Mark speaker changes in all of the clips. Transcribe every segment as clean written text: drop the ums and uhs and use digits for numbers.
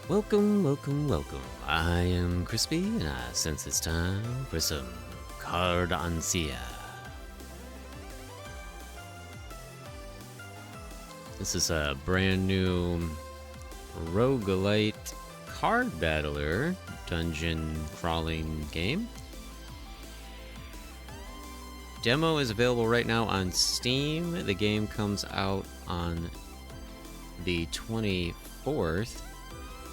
Speaker 1: Welcome, welcome, welcome. I am Crispy, and I sense it's time for some Card-en-Ciel. This is a brand new roguelite card battler dungeon crawling game. Demo is available right now on Steam. The game comes out on the 24th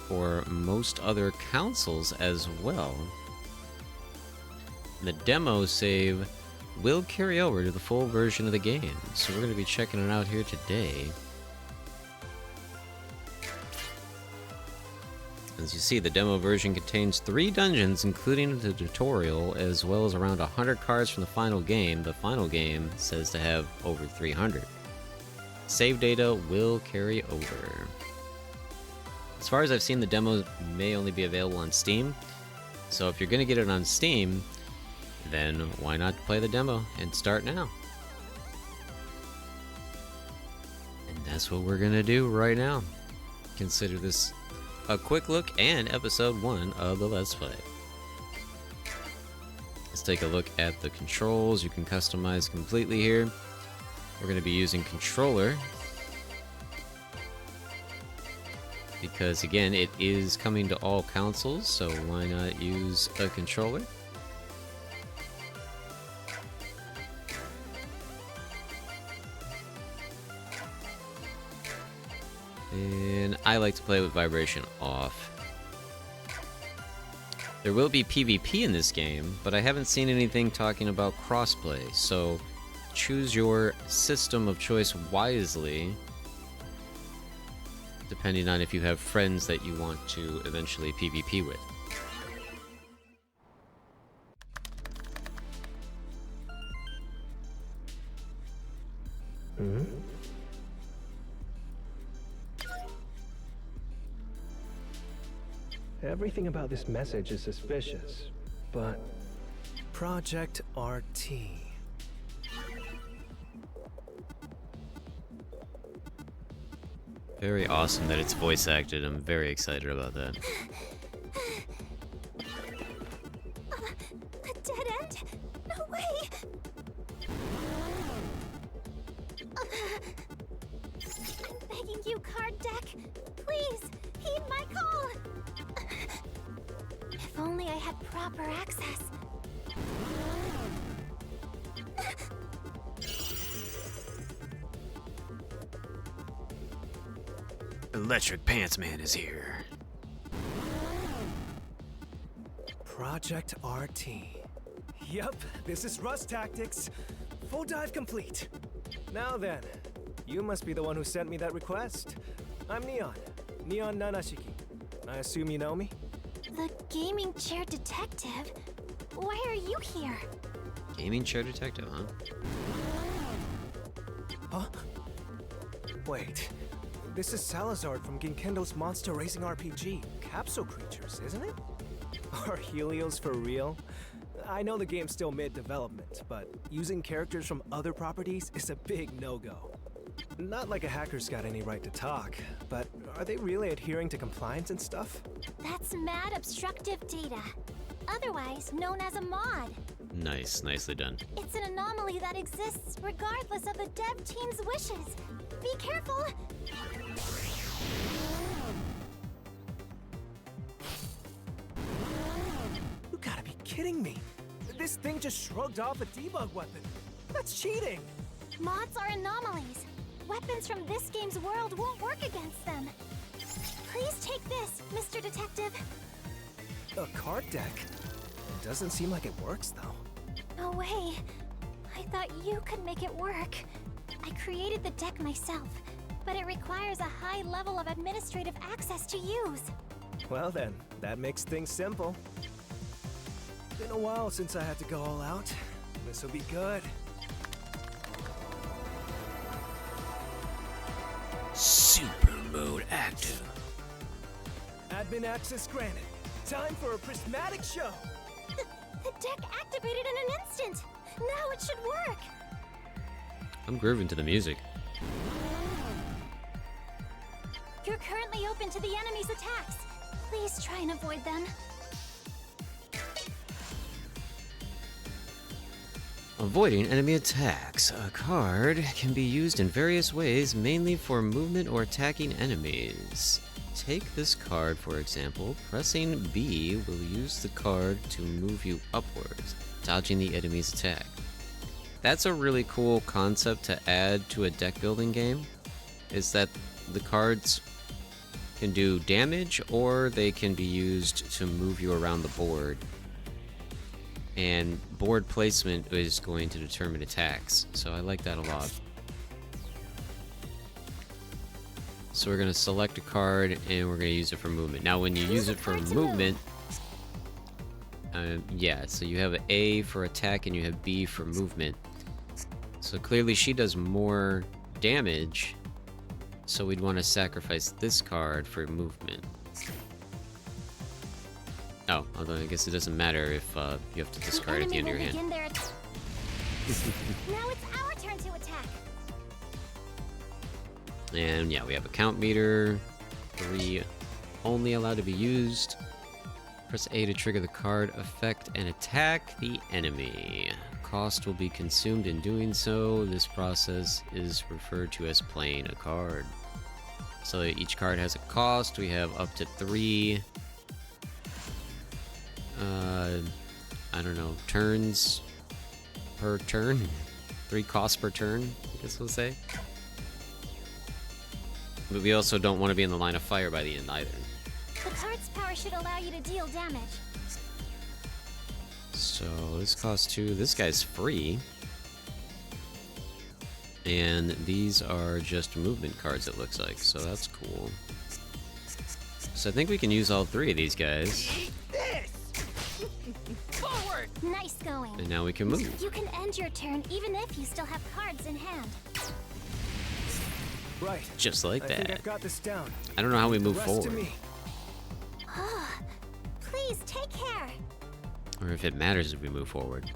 Speaker 1: for most other consoles as well. The demo save will carry over to the full version of the game, so we're going to be checking it out here today. As you see, the demo version contains 3 dungeons, including the tutorial, as well as around 100 cards from the final game. The final game says to have over 300. Save data will carry over. As far as I've seen, the demo may only be available on Steam, so if you're going to get it on Steam, then why not play the demo and start now? And that's what we're going to do right now. Consider this a quick look and episode 1 of the Let's Play. Let's take a look at the controls. You can customize completely here. We're going to be using controller because, again, it is coming to all consoles, so why not use a controller? And I like to play with vibration off. There will be PvP in this game, but I haven't seen anything talking about crossplay, so choose your system of choice wisely, depending on if you have friends that you want to eventually PvP with.
Speaker 2: Everything about this message is suspicious, but... Project RT.
Speaker 1: Very awesome that it's voice acted. I'm very excited about that.
Speaker 3: A dead end? No way! I'm begging you, card deck. Please, heed my call. If only I had proper access.
Speaker 1: Electric Pants Man is here.
Speaker 2: Project RT. Yup, this is Rust Tactics. Full dive complete. Now then, you must be the one who sent me that request. I'm Neon Nanashiki. I assume you know me?
Speaker 3: The gaming chair detective? Why are you here?
Speaker 1: Gaming chair detective, huh?
Speaker 2: Huh? Wait. This is Salazar from Ginkendo's Monster Racing RPG. Capsule Creatures, isn't it? Are Helios for real? I know the game's still mid-development, but using characters from other properties is a big no-go. Not like a hacker's got any right to talk, but are they really adhering to compliance and stuff?
Speaker 3: That's mad obstructive data, otherwise known as a mod.
Speaker 1: Nice, nicely done.
Speaker 3: It's an anomaly that exists regardless of the dev team's wishes. Be careful!
Speaker 2: You gotta be kidding me. This thing just shrugged off a debug weapon. That's cheating.
Speaker 3: Mods are anomalies. Weapons from this game's world won't work against them. Please take this, Mr. Detective.
Speaker 2: A card deck? It doesn't seem like it works, though.
Speaker 3: No way. I thought you could make it work. I created the deck myself, but it requires a high level of administrative access to use.
Speaker 2: Well then, that makes things simple. Been a while since I had to go all out. This'll be good.
Speaker 1: Super mode active.
Speaker 2: Admin access granted. Time for a prismatic show.
Speaker 3: The deck activated in an instant. Now it should work.
Speaker 1: I'm grooving to the music.
Speaker 3: You're currently open to the enemy's attacks. Please try and avoid them.
Speaker 1: Avoiding enemy attacks. A card can be used in various ways, mainly for movement or attacking enemies. Take this card, for example. Pressing B will use the card to move you upwards, dodging the enemy's attack. That's a really cool concept to add to a deck building game, is that the cards can do damage or they can be used to move you around the board. And board placement is going to determine attacks, so I like that a lot. So we're going to select a card and we're going to use it for movement. Now when you use it for movement, yeah, so you have an A for attack and you have B for movement. So clearly she does more damage, so we'd want to sacrifice this card for movement. Oh, although I guess it doesn't matter if you have to discard at the end of your hand.
Speaker 3: Now it's our turn to attack.
Speaker 1: And yeah, we have a count meter. 3 only allowed to be used. Press A to trigger the card effect and attack the enemy. Cost will be consumed in doing so. This process is referred to as playing a card. So each card has a cost. We have up to 3 I don't know, turns per turn? 3 costs per turn, I guess we'll say. But we also don't want to be in the line of fire by the end either.
Speaker 3: The card's power should allow you to deal damage.
Speaker 1: So this costs 2. This guy's free. And these are just movement cards, it looks like, so that's cool. So I think we can use all 3 of these guys.
Speaker 3: Forward! Nice going.
Speaker 1: And now we can move.
Speaker 3: You can end your turn even if you still have cards in hand.
Speaker 2: Right.
Speaker 1: Just like
Speaker 2: I think
Speaker 1: that.
Speaker 2: I've got this down.
Speaker 1: I don't know how we move
Speaker 2: The rest to
Speaker 1: forward.
Speaker 2: me.
Speaker 3: Please take care.
Speaker 1: Or if it matters if we move forward.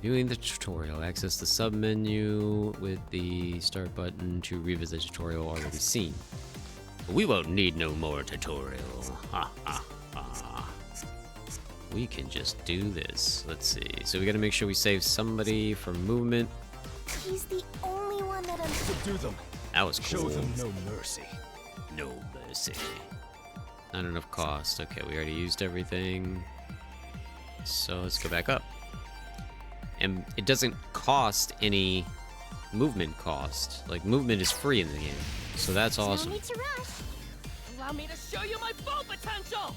Speaker 1: Viewing the tutorial. Access the sub-menu with the start button to revisit the tutorial already seen. We won't need no more tutorial. Ha ha ha. We can just do this. Let's see. So we gotta make sure we save somebody for movement.
Speaker 3: He's the only one that
Speaker 2: Subdue them.
Speaker 1: That was cool.
Speaker 2: Show them no mercy.
Speaker 1: No mercy. Not enough cost. Okay, we already used everything. So let's go back up. And it doesn't cost any movement cost. Like, movement is free in the game. So that's awesome.
Speaker 3: No need to rush.
Speaker 4: Allow me to show you my full potential!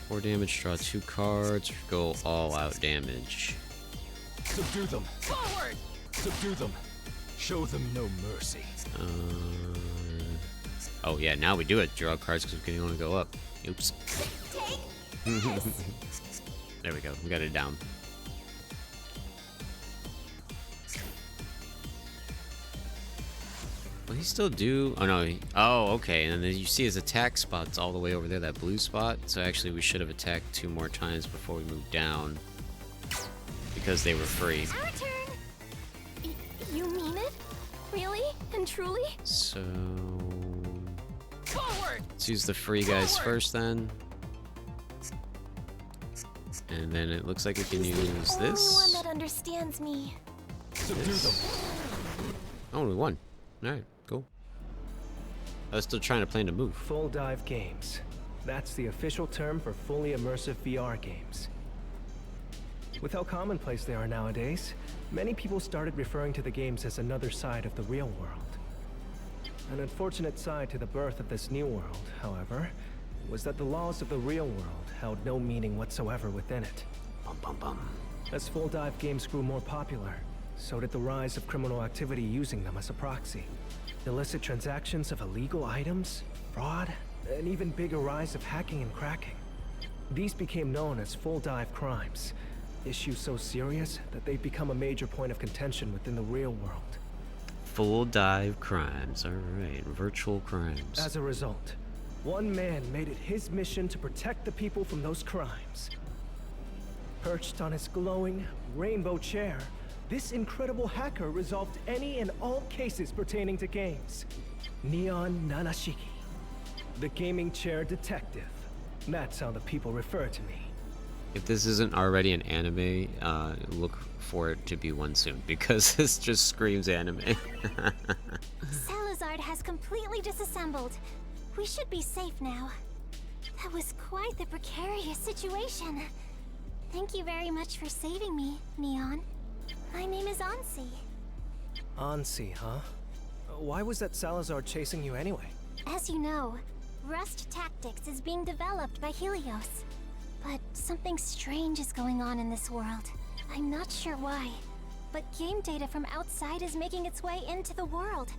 Speaker 1: 4 damage, draw 2 cards, go all out damage.
Speaker 2: Subdue them.
Speaker 4: Forward!
Speaker 2: Subdue them. Show them no mercy.
Speaker 1: Oh yeah, now we do it. Draw cards because we can only go up. Oops. There we go. We got it down. Will he still do? Oh no. Oh, okay. And then you see his attack spots all the way over there, that blue spot. So actually, we should have attacked 2 more times before we moved down because they were free.
Speaker 3: Our turn. You mean it? Really and truly?
Speaker 1: So
Speaker 4: Forward!
Speaker 1: let's use the free guys first then. And then it looks like we can use
Speaker 3: Only one
Speaker 1: this.
Speaker 3: that understands me.
Speaker 2: Subdue them.
Speaker 1: Oh, we won. Alright, cool. I was still trying to plan to move.
Speaker 2: Full dive games. That's the official term for fully immersive VR games. With how commonplace they are nowadays, many people started referring to the games as another side of the real world. An unfortunate side to the birth of this new world, however, was that the laws of the real world held no meaning whatsoever within it.
Speaker 1: Bum bum bum.
Speaker 2: As full dive games grew more popular, so did the rise of criminal activity using them as a proxy. Illicit transactions of illegal items, fraud, an even bigger rise of hacking and cracking. These became known as full dive crimes, issues so serious that they've become a major point of contention within the real world.
Speaker 1: Full dive crimes. Alright, virtual crimes.
Speaker 2: As a result, one man made it his mission to protect the people from those crimes. Perched on his glowing rainbow chair, this incredible hacker resolved any and all cases pertaining to games. Neon Nanashiki, the gaming chair detective. That's how the people refer to me.
Speaker 1: If this isn't already an anime, look for it to be one soon, because this just screams anime.
Speaker 3: Salazar has completely disassembled. We should be safe now. That was quite the precarious situation. Thank you very much for saving me, Neon. My name is Ansi.
Speaker 2: Ansi, huh? Why was that Salazar chasing you anyway?
Speaker 3: As you know, Rust Tactics is being developed by Helios. But something strange is going on in this world. I'm not sure why, but game data from outside is making its way into the world.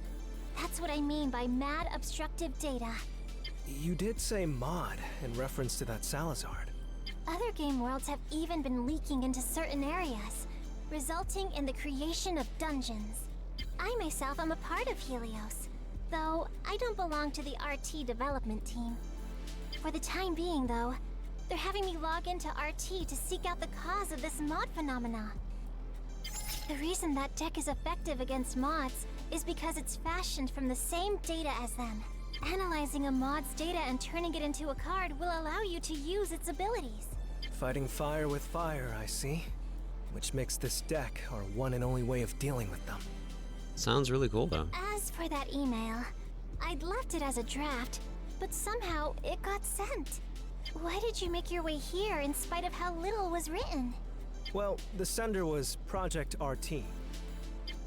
Speaker 3: That's what I mean by mad obstructive data.
Speaker 2: You did say mod in reference to that Salazar.
Speaker 3: Other game worlds have even been leaking into certain areas, resulting in the creation of dungeons. I myself am a part of Helios, though I don't belong to the RT development team. For the time being, though, they're having me log into RT to seek out the cause of this mod phenomena. The reason that deck is effective against mods is because it's fashioned from the same data as them. Analyzing a mod's data and turning it into a card will allow you to use its abilities.
Speaker 2: Fighting fire with fire, I see. Which makes this deck our one and only way of dealing with them.
Speaker 1: Sounds really cool, though.
Speaker 3: As for that email, I'd left it as a draft, but somehow it got sent. Why did you make your way here in spite of how little was written?
Speaker 2: Well, the sender was Project RT.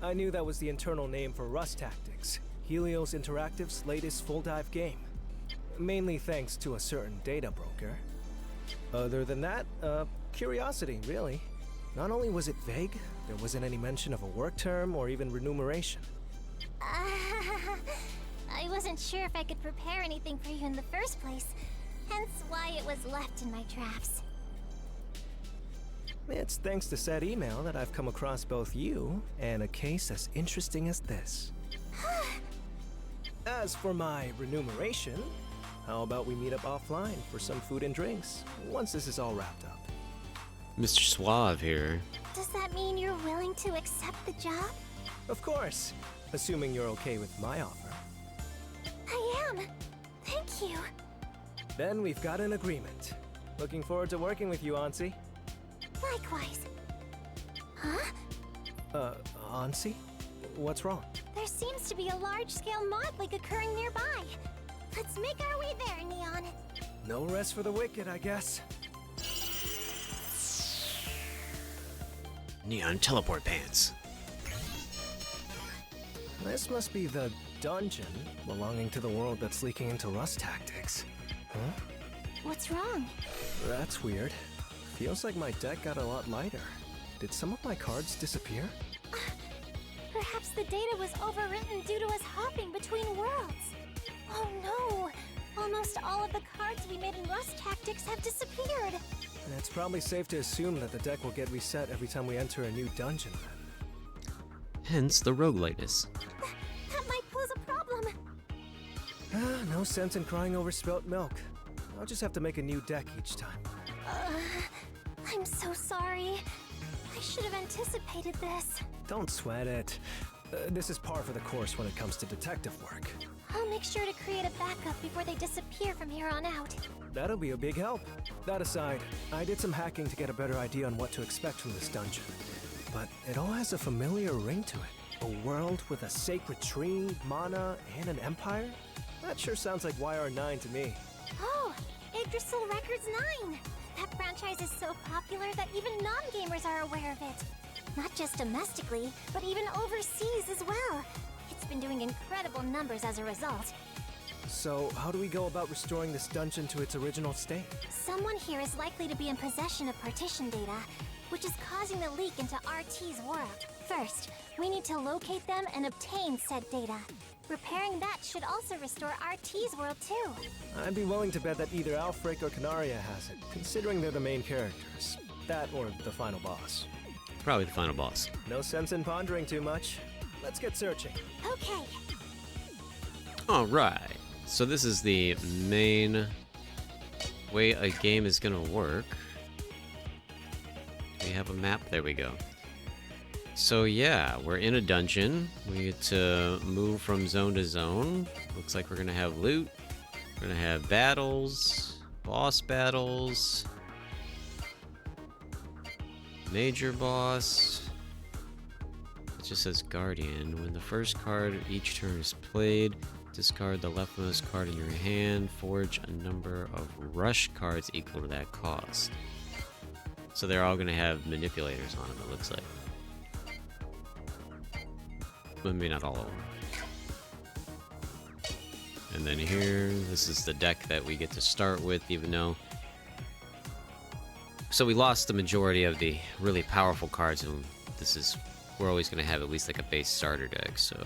Speaker 2: I knew that was the internal name for Rust Tactics, Helios Interactive's latest full-dive game. Mainly thanks to a certain data broker. Other than that, curiosity, really. Not only was it vague, there wasn't any mention of a work term or even remuneration.
Speaker 3: I wasn't sure if I could prepare anything for you in the first place, hence why it was left in my drafts.
Speaker 2: It's thanks to said email that I've come across both you and a case as interesting as this. As for my remuneration, how about we meet up offline for some food and drinks once this is all wrapped up?
Speaker 1: Mr. Suave here.
Speaker 3: Does that mean you're willing to accept the job?
Speaker 2: Of course, assuming you're okay with my offer.
Speaker 3: I am. Thank you.
Speaker 2: Then we've got an agreement. Looking forward to working with you, Ansi.
Speaker 3: Likewise. Huh?
Speaker 2: Ansi? What's wrong?
Speaker 3: There seems to be a large-scale mod leak occurring nearby. Let's make our way there, Neon.
Speaker 2: No rest for the wicked, I guess.
Speaker 1: Neon teleport pants.
Speaker 2: This must be the dungeon belonging to the world that's leaking into Rust Tactics. Huh?
Speaker 3: What's wrong?
Speaker 2: That's weird. Feels like my deck got a lot lighter. Did some of my cards disappear?
Speaker 3: Perhaps the data was overwritten due to us hopping between worlds. Oh no! Almost all of the cards we made in Rust Tactics have disappeared.
Speaker 2: It's probably safe to assume that the deck will get reset every time we enter a new dungeon then.
Speaker 1: Hence the rogueliteness.
Speaker 3: That might pose a problem.
Speaker 2: No sense in crying over spilt milk. I'll just have to make a new deck each time.
Speaker 3: I'm so sorry. I should have anticipated this.
Speaker 2: Don't sweat it. This is par for the course when it comes to detective work.
Speaker 3: I'll make sure to create a backup before they disappear from here on out.
Speaker 2: That'll be a big help. That aside, I did some hacking to get a better idea on what to expect from this dungeon. But it all has a familiar ring to it. A world with a sacred tree, mana, and an empire? That sure sounds like YR9 to me.
Speaker 3: Oh, Yggdrasil Records 9! That franchise is so popular that even non-gamers are aware of it. Not just domestically, but even overseas as well. It's been doing incredible numbers as a result.
Speaker 2: So, how do we go about restoring this dungeon to its original state?
Speaker 3: Someone here is likely to be in possession of partition data, which is causing the leak into RT's world. First, we need to locate them and obtain said data. Repairing that should also restore RT's world too.
Speaker 2: I'd be willing to bet that either Alfric or Canaria has it, considering they're the main characters. That or the final boss.
Speaker 1: Probably the final boss.
Speaker 2: No sense in pondering too much. Let's get searching.
Speaker 3: Okay.
Speaker 1: Alright. So this is the main way a game is gonna work. We have a map. There we go. So yeah, we're in a dungeon. We get to move from zone to zone. Looks like we're gonna have loot. We're gonna have battles, boss battles, major boss. It just says Guardian. When the first card of each turn is played, discard the leftmost card in your hand. Forge a number of rush cards equal to that cost. So they're all gonna have manipulators on them, it looks like. Well, maybe not all of them. And then here, this is the deck that we get to start with, even though... So we lost the majority of the really powerful cards, and this is... We're always going to have at least like a base starter deck, so...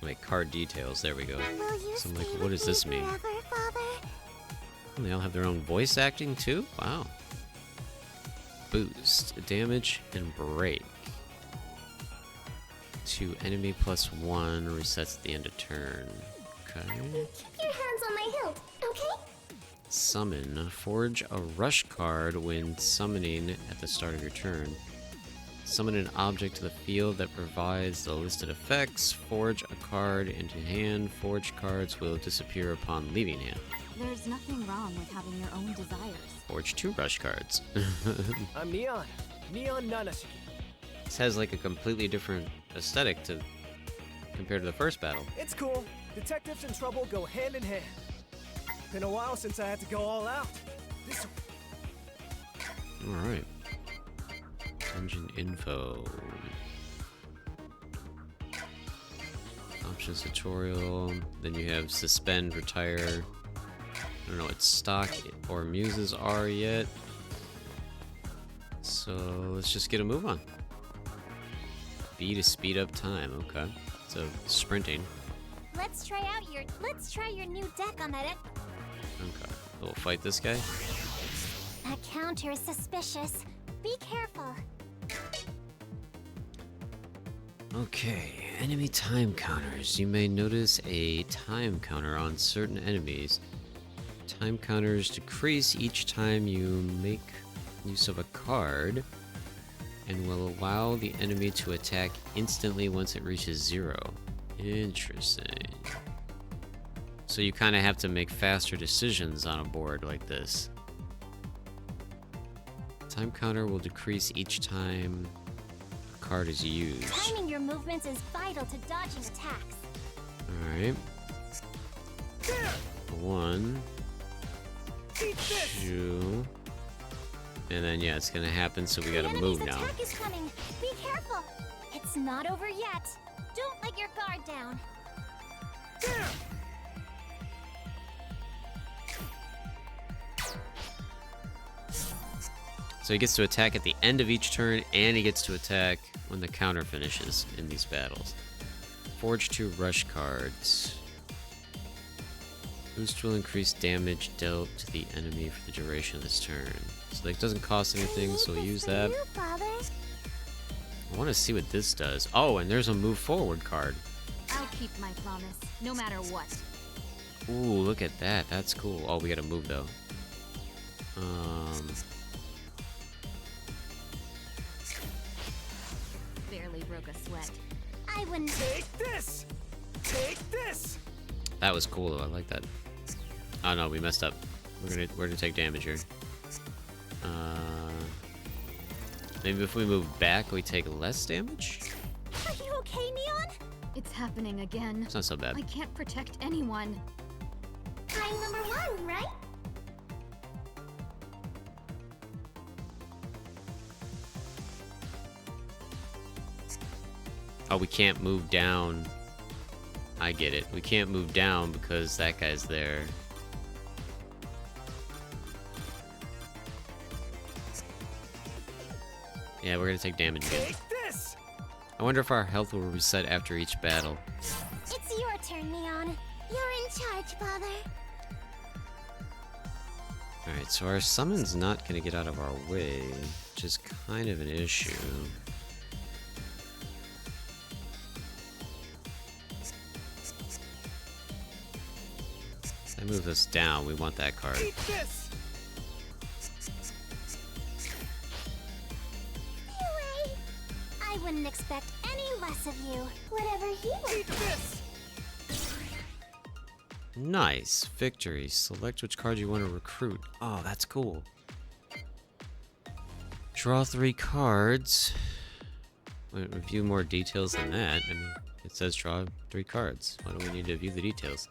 Speaker 1: Like card details, there we go. So I'm like, what does this mean? And they all have their own voice acting too? Wow. Boost, damage, and break. To enemy +1 resets at the end of turn. Okay.
Speaker 3: Keep your hands on my hilt, okay?
Speaker 1: Summon. Forge a rush card when summoning at the start of your turn. Summon an object to the field that provides the listed effects. Forge a card into hand. Forged cards will disappear upon leaving hand.
Speaker 5: There's nothing wrong with having your own desires.
Speaker 1: Forge 2 rush cards.
Speaker 2: I'm Neon. Neon Nanashiki.
Speaker 1: This has like a completely different aesthetic to compared to the first battle.
Speaker 2: It's cool. Detectives and trouble go hand in hand. Been a while since I had to go all out. This...
Speaker 1: Alright. Dungeon info. Options tutorial. Then you have Suspend, Retire. I don't know what stock or Muses are yet. So let's just get a move on. B to speed up time, okay. So sprinting.
Speaker 3: Let's try your new deck on that.
Speaker 1: Okay. We'll fight this guy.
Speaker 3: That counter is suspicious. Be careful.
Speaker 1: Okay, enemy time counters. You may notice a time counter on certain enemies. Time counters decrease each time you make use of a card and will allow the enemy to attack instantly once it reaches 0. Interesting. So you kind of have to make faster decisions on a board like this. Time counter will decrease each time a card is used.
Speaker 3: Timing your movements is vital to dodging attacks.
Speaker 1: Alright. 1, 2, and then yeah, it's gonna happen, so we gotta move now.
Speaker 3: The enemy's attack is coming. Be careful. It's not over yet. Don't let your guard down.
Speaker 1: So he gets to attack at the end of each turn, and he gets to attack when the counter finishes in these battles. Forge 2 rush cards. Boost will increase damage dealt to the enemy for the duration of this turn. So like, it doesn't cost anything, so we'll use that. I want to see what this does. Oh, and there's a move forward card.
Speaker 5: I'll keep my promise, no matter what.
Speaker 1: Ooh, look at that. That's cool. Oh, we gotta move though.
Speaker 5: Barely broke a sweat.
Speaker 3: I wouldn't.
Speaker 2: Take this! Take this!
Speaker 1: That was cool though. I like that. Oh no, we messed up. We're gonna take damage here. Maybe if we move back, we take less damage?
Speaker 3: Are you okay, Neon?
Speaker 5: It's happening again.
Speaker 1: It's not so bad.
Speaker 5: I can't protect anyone.
Speaker 3: I'm number 1, right?
Speaker 1: Oh, we can't move down. I get it. We can't move down because that guy's there. Yeah, we're gonna take damage again.
Speaker 2: Take this!
Speaker 1: I wonder if our health will reset after each battle.
Speaker 3: It's your turn, Neon. You're in charge, Father.
Speaker 1: Alright, so our summon's not gonna get out of our way, which is kind of an issue. If they move us down, we want that card.
Speaker 2: Eat this!
Speaker 3: expect any less of you. Whatever he
Speaker 4: Eat
Speaker 3: wants.
Speaker 4: this!
Speaker 1: Nice. Victory. Select which card you want to recruit. Oh, that's cool. Draw 3 cards. Wait, review more details than that. I mean, it says draw 3 cards. Why do we need to view the details?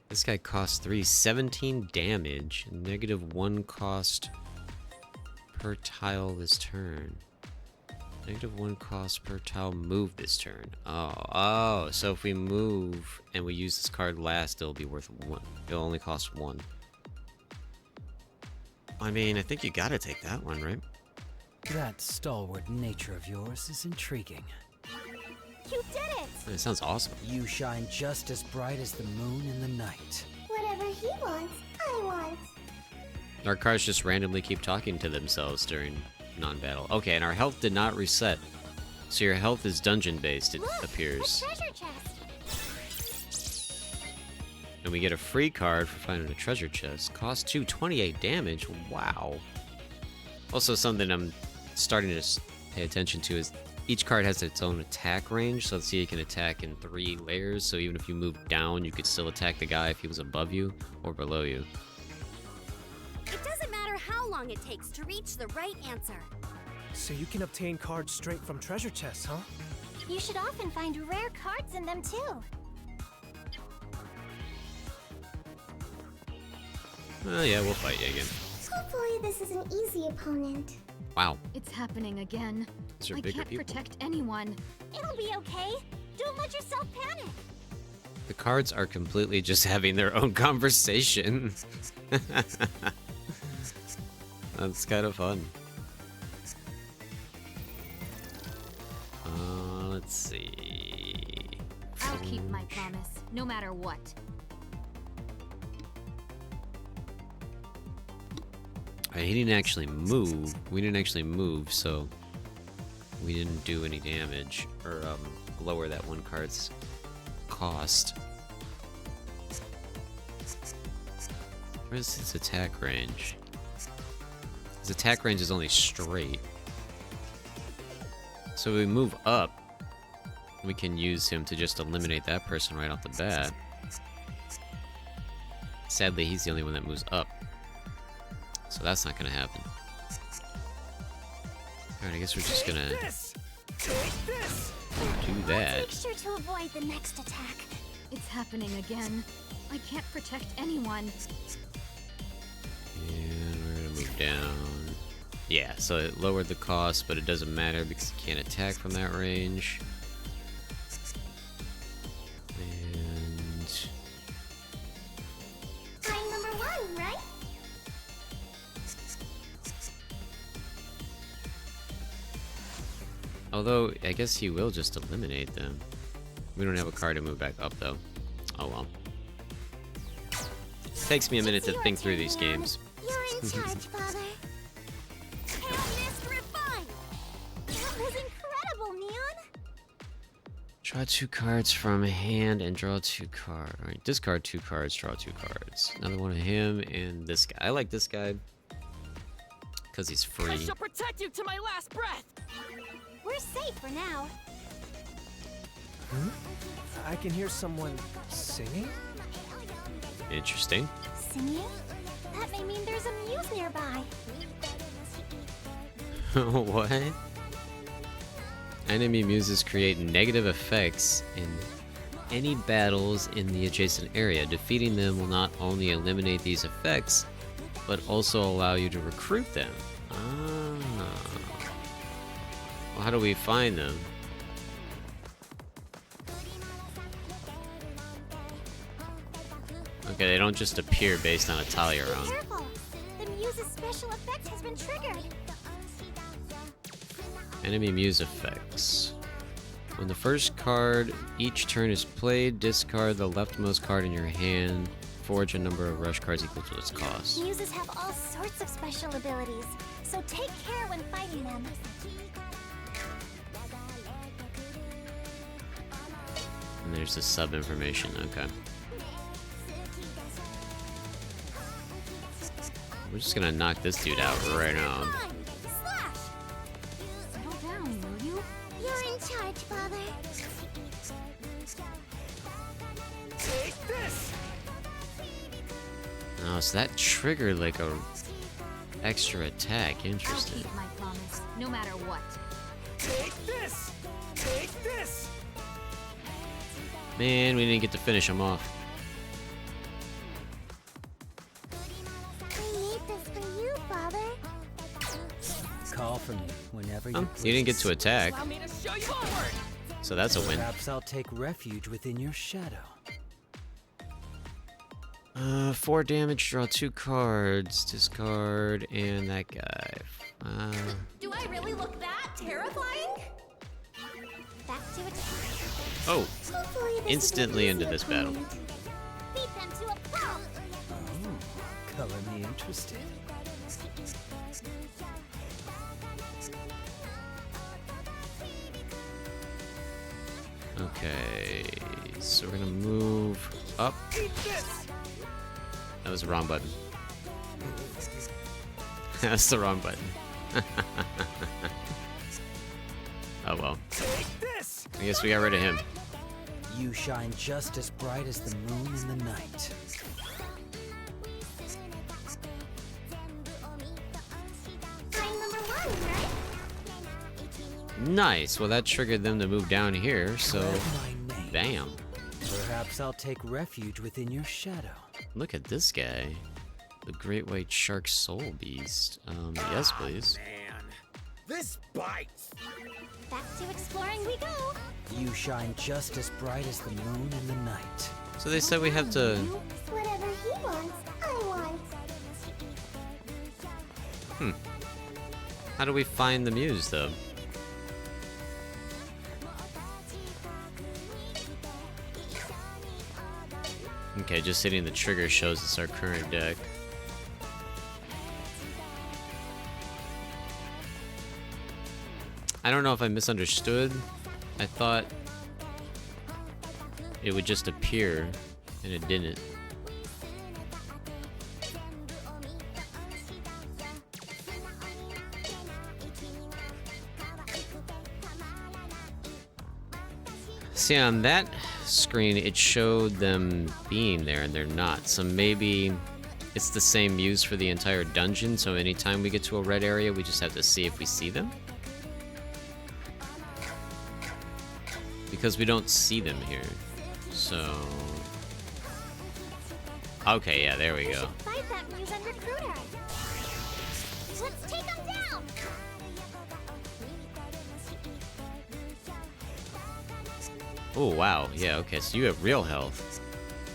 Speaker 1: This guy costs 3, 17 damage, -1 cost per tile this turn. -1 cost per tile move this turn. Oh, so if we move and we use this card last, it'll be worth 1. It'll only cost 1. I mean, I think you gotta take that one, right?
Speaker 6: That stalwart nature of yours is intriguing.
Speaker 3: You did it!
Speaker 1: It sounds awesome.
Speaker 6: You shine just as bright as the moon in the night.
Speaker 3: Whatever he wants, I want.
Speaker 1: Our cards just randomly keep talking to themselves during non-battle. Okay, and our health did not reset. So your health is dungeon-based, it
Speaker 3: Look,
Speaker 1: appears.
Speaker 3: a treasure chest.
Speaker 1: And we get a free card for finding a treasure chest. Cost 2, 28 damage. Wow. Also, something I'm starting to pay attention to is each card has its own attack range. So let's see, you can attack in 3 layers. So even if you move down, you could still attack the guy if he was above you or below you.
Speaker 7: It doesn't matter how long it takes to reach the right answer.
Speaker 2: So you can obtain cards straight from treasure chests, huh?
Speaker 3: You should often find rare cards in them too.
Speaker 1: Oh yeah, we'll fight you again.
Speaker 3: Hopefully this is an easy opponent.
Speaker 1: Wow.
Speaker 5: It's happening again.
Speaker 1: These are
Speaker 5: I
Speaker 1: bigger
Speaker 5: can't
Speaker 1: people.
Speaker 5: protect anyone.
Speaker 3: It'll be okay. Don't let yourself panic.
Speaker 1: The cards are completely just having their own conversation. That's kind of fun. Let's see.
Speaker 5: I'll keep my promise, no matter what.
Speaker 1: He didn't actually move. We didn't actually move, so we didn't do any damage or lower that one card's cost. Where's his attack range? His attack range is only straight. So if we move up, we can use him to just eliminate that person right off the bat. Sadly, he's the only one that moves up. So that's not gonna happen. Alright, I guess we're just gonna do that.
Speaker 3: Make sure to avoid the next attack.
Speaker 5: It's happening again. I can't protect anyone.
Speaker 1: And we're gonna move down. Yeah, so it lowered the cost, but it doesn't matter because you can't attack from that range. And
Speaker 3: I'm number 1, right?
Speaker 1: although I guess he will just eliminate them. We don't have a card to move back up though. Oh well. Takes me a minute to
Speaker 3: It's
Speaker 1: think
Speaker 3: your
Speaker 1: through
Speaker 3: turn,
Speaker 1: these
Speaker 3: Leon.
Speaker 1: games.
Speaker 3: You're in charge, Father.
Speaker 7: Can't refine.
Speaker 3: That was incredible, Neon.
Speaker 1: Draw 2 cards from hand and draw 2 cards. Alright, discard 2 cards, draw 2 cards. Another one of him and this guy. I like this guy because he's
Speaker 4: I
Speaker 1: free.
Speaker 4: shall protect you to my last breath!
Speaker 3: We're safe for now.
Speaker 2: I can hear someone singing?
Speaker 1: Interesting.
Speaker 3: Singing? That may mean there's a Muse nearby.
Speaker 1: What? Enemy muses create negative effects in any battles in the adjacent area. Defeating them will not only eliminate these effects, but also allow you to recruit them. Ah. Well, how do we find them? Okay, they don't just appear based on a tile you're on.
Speaker 3: Careful! The Muse's special effect has been triggered.
Speaker 1: Enemy muse effects. When the first card each turn is played, discard the leftmost card in your hand. Forge a number of rush cards equal to its cost.
Speaker 3: Muses have all sorts of special abilities, so take care when fighting them.
Speaker 1: And there's the sub information, okay. We're just gonna knock this dude out right now.
Speaker 7: Slash.
Speaker 5: Settle down, will you?
Speaker 3: charge, Father.
Speaker 2: Take this!
Speaker 1: Oh, so that triggered like a extra attack.
Speaker 5: I'll
Speaker 1: Interesting.
Speaker 5: keep my promise, no matter what.
Speaker 2: Take this! Take this!
Speaker 1: Man, we didn't get to finish him off.
Speaker 3: I need this for you, Father.
Speaker 6: Call for me whenever
Speaker 1: Oh,
Speaker 6: you
Speaker 1: you didn't get to attack,
Speaker 4: Allow me to show you forward.
Speaker 1: so that's a win.
Speaker 6: Perhaps I'll take refuge within your shadow.
Speaker 1: 4 damage, draw 2 cards, discard, and that guy.
Speaker 7: Do I really look that terrifying?
Speaker 3: Back to it.
Speaker 1: Oh,
Speaker 3: Hopefully this
Speaker 1: instantly
Speaker 3: is an
Speaker 1: into this battle.
Speaker 3: opponent. Beat them to a pulp.
Speaker 6: Oh, color me interested.
Speaker 1: Okay, so we're gonna move up. That was the wrong button. That's the wrong button. Oh well. I guess we got rid of him.
Speaker 6: You shine just as bright as the moon in the night.
Speaker 3: I'm number 1, right?
Speaker 1: Nice. Well, that triggered them to move down here, so
Speaker 6: Read my name.
Speaker 1: bam.
Speaker 6: Perhaps I'll take refuge within your shadow.
Speaker 1: Look at this guy. The Great White Shark Soul Beast. Yes, please.
Speaker 2: Man, this bites!
Speaker 3: Back to exploring we go.
Speaker 6: You shine just as bright as the moon in the night.
Speaker 1: So they said we have to...
Speaker 3: Whatever he wants, I want.
Speaker 1: How do we find the Muse, though? Okay, just hitting the trigger shows us our current deck. I don't know if I misunderstood. I thought it would just appear, and it didn't. See, on that screen, it showed them being there, and they're not. So maybe it's the same Muse for the entire dungeon, so anytime we get to a red area, we just have to see if we see them. Because we don't see them here. So... Okay, yeah, there we go.
Speaker 3: Fight that Muse and recruiter. Let's take him down.
Speaker 1: Oh, wow. Yeah, okay, so you have real health.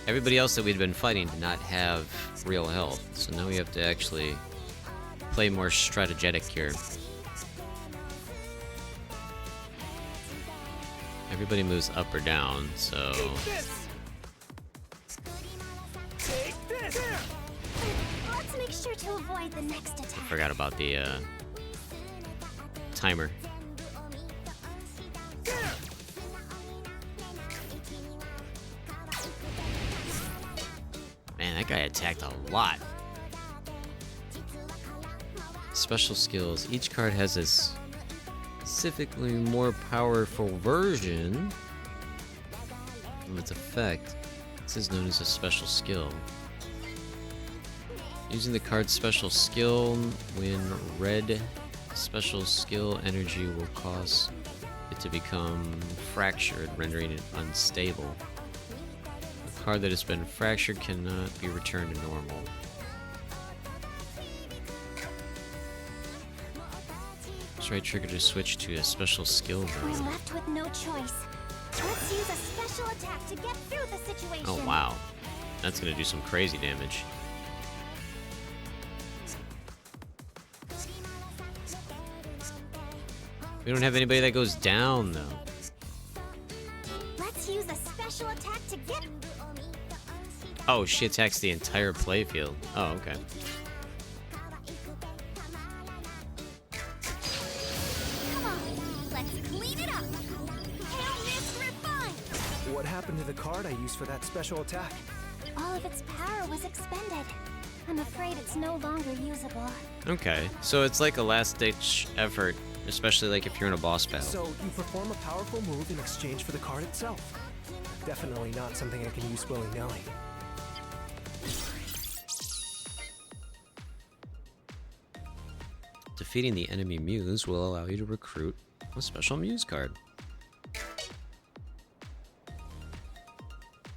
Speaker 1: Everybody else that we'd been fighting did not have real health. So now we have to actually play more strategic here. Everybody moves up or down, so...
Speaker 3: Let's make sure to avoid the next attack.
Speaker 1: Forgot about the, timer. Man, that guy attacked a lot. Special skills. Each card has a specifically more powerful version of its effect. This is known as a special skill. Using the card's special skill, when red special skill energy will cause it to become fractured, rendering it unstable. A card that has been fractured cannot be returned to normal. Right trigger to switch to a special skill
Speaker 3: We're
Speaker 1: mode.
Speaker 3: left with no choice. Let's use a special attack to get through the situation.
Speaker 1: Oh wow, that's gonna do some crazy damage. We don't have anybody that goes down though.
Speaker 3: Let's use a special attack to get.
Speaker 1: Oh, she attacks the entire playfield. Oh, okay.
Speaker 7: Come on, let's clean it up. Can't miss refine.
Speaker 2: What happened to the card I used for that special attack?
Speaker 3: All of its power was expended. I'm afraid it's no longer usable.
Speaker 1: Okay, so it's like a last-ditch effort especially like if you're in a boss battle.
Speaker 2: So you perform a powerful move in exchange for the card itself. Definitely not something I can use willy-nilly.
Speaker 1: Defeating the enemy Muse will allow you to recruit a special Muse card.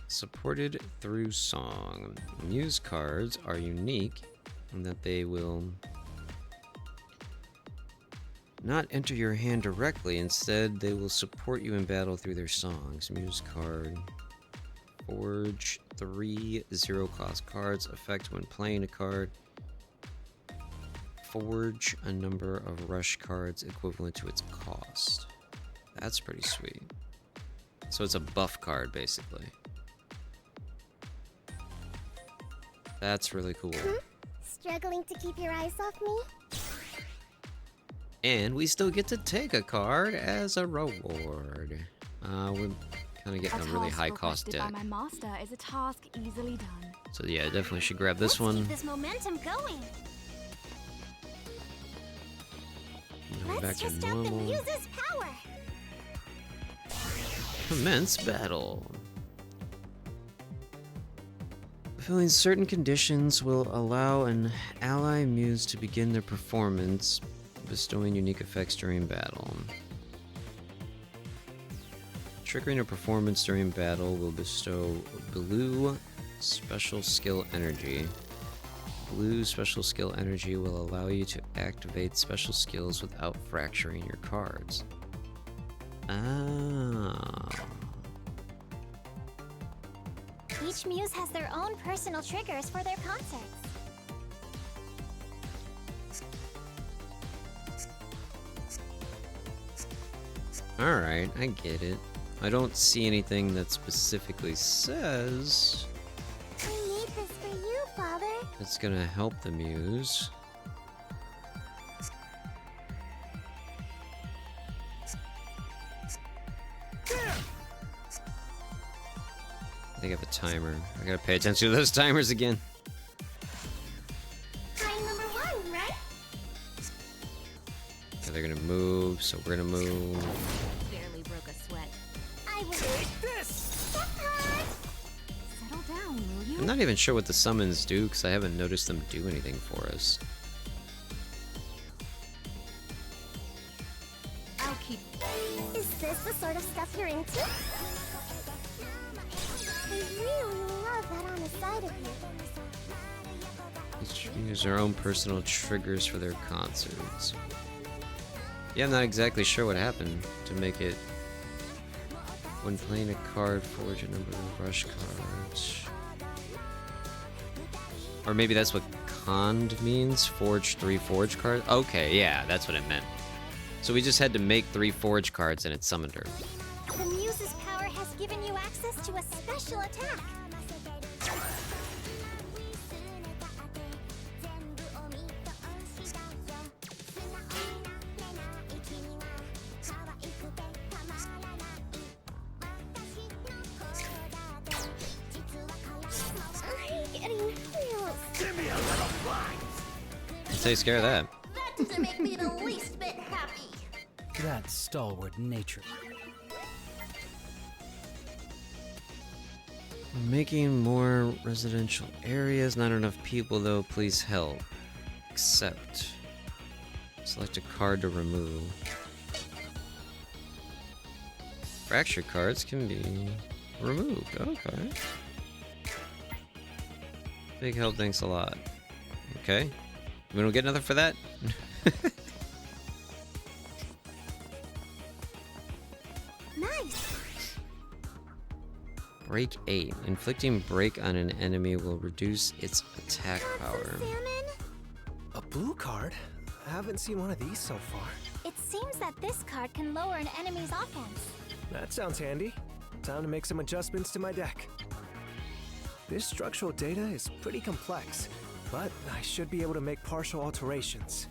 Speaker 1: Supported through song. Muse cards are unique in that they will not enter your hand directly. Instead, they will support you in battle through their songs. Muse card. Forge 3 0-cost cards. Effect when playing a card. Forge a number of rush cards equivalent to its cost. That's pretty sweet. So it's a buff card, basically. That's really cool.
Speaker 7: Struggling to keep your eyes off me?
Speaker 1: And we still get to take a card as a reward. We're kind of getting a really high cost deck.
Speaker 5: By my master is a task easily done.
Speaker 1: So yeah, definitely should grab this
Speaker 3: Let's
Speaker 1: one.
Speaker 3: keep this momentum going.
Speaker 1: Back
Speaker 3: Let's
Speaker 1: to
Speaker 3: test out the
Speaker 1: normal.
Speaker 3: Muses' power.
Speaker 1: Commence battle. Fulfilling certain conditions will allow an ally Muse to begin their performance, bestowing unique effects during battle. Triggering a performance during battle will bestow blue special skill energy. Blue special skill energy will allow you to activate special skills without fracturing your cards. Ah.
Speaker 3: Each Muse has their own personal triggers for their concerts.
Speaker 1: Alright, I get it. I don't see anything that specifically says
Speaker 7: I made this for you, Father.
Speaker 1: it's gonna help the Muse. I think I have a timer. I gotta pay attention to those timers again.
Speaker 7: Time number 1, right?
Speaker 1: Okay, they're gonna move, so we're gonna move.
Speaker 5: Barely broke a sweat.
Speaker 7: I will
Speaker 2: Take this!
Speaker 5: Settle down, will you?
Speaker 1: I'm not even sure what the summons do, because I haven't noticed them do anything for us.
Speaker 5: I'll keep.
Speaker 7: Is this the sort of stuff you're into? I really love that on the side of you.
Speaker 1: Each use their own personal triggers for their concerts. Yeah, I'm not exactly sure what happened to make it. When playing a card, forge a number of rush cards. Or maybe that's what cond means? Forge 3 forge cards? Okay, yeah, that's what it meant. So we just had to make 3 forge cards and it summoned her.
Speaker 3: The Muses' power has given you access to a special attack.
Speaker 7: I'm getting real.
Speaker 1: Takes care of that.
Speaker 7: That doesn't make me the least bit happy.
Speaker 6: That stalwart nature.
Speaker 1: Making more residential areas. Not enough people though. Please help. Accept. Select a card to remove. Fracture cards can be removed. Okay. Big help, thanks a lot. Okay. We don't get nothing for that?
Speaker 3: Nice.
Speaker 1: Break 8. Inflicting break on an enemy will reduce its attack power.
Speaker 3: Salmon?
Speaker 2: A blue card? I haven't seen one of these so far.
Speaker 3: It seems that this card can lower an enemy's offense.
Speaker 2: That sounds handy. Time to make some adjustments to my deck. This structural data is pretty complex, but I should be able to make partial alterations.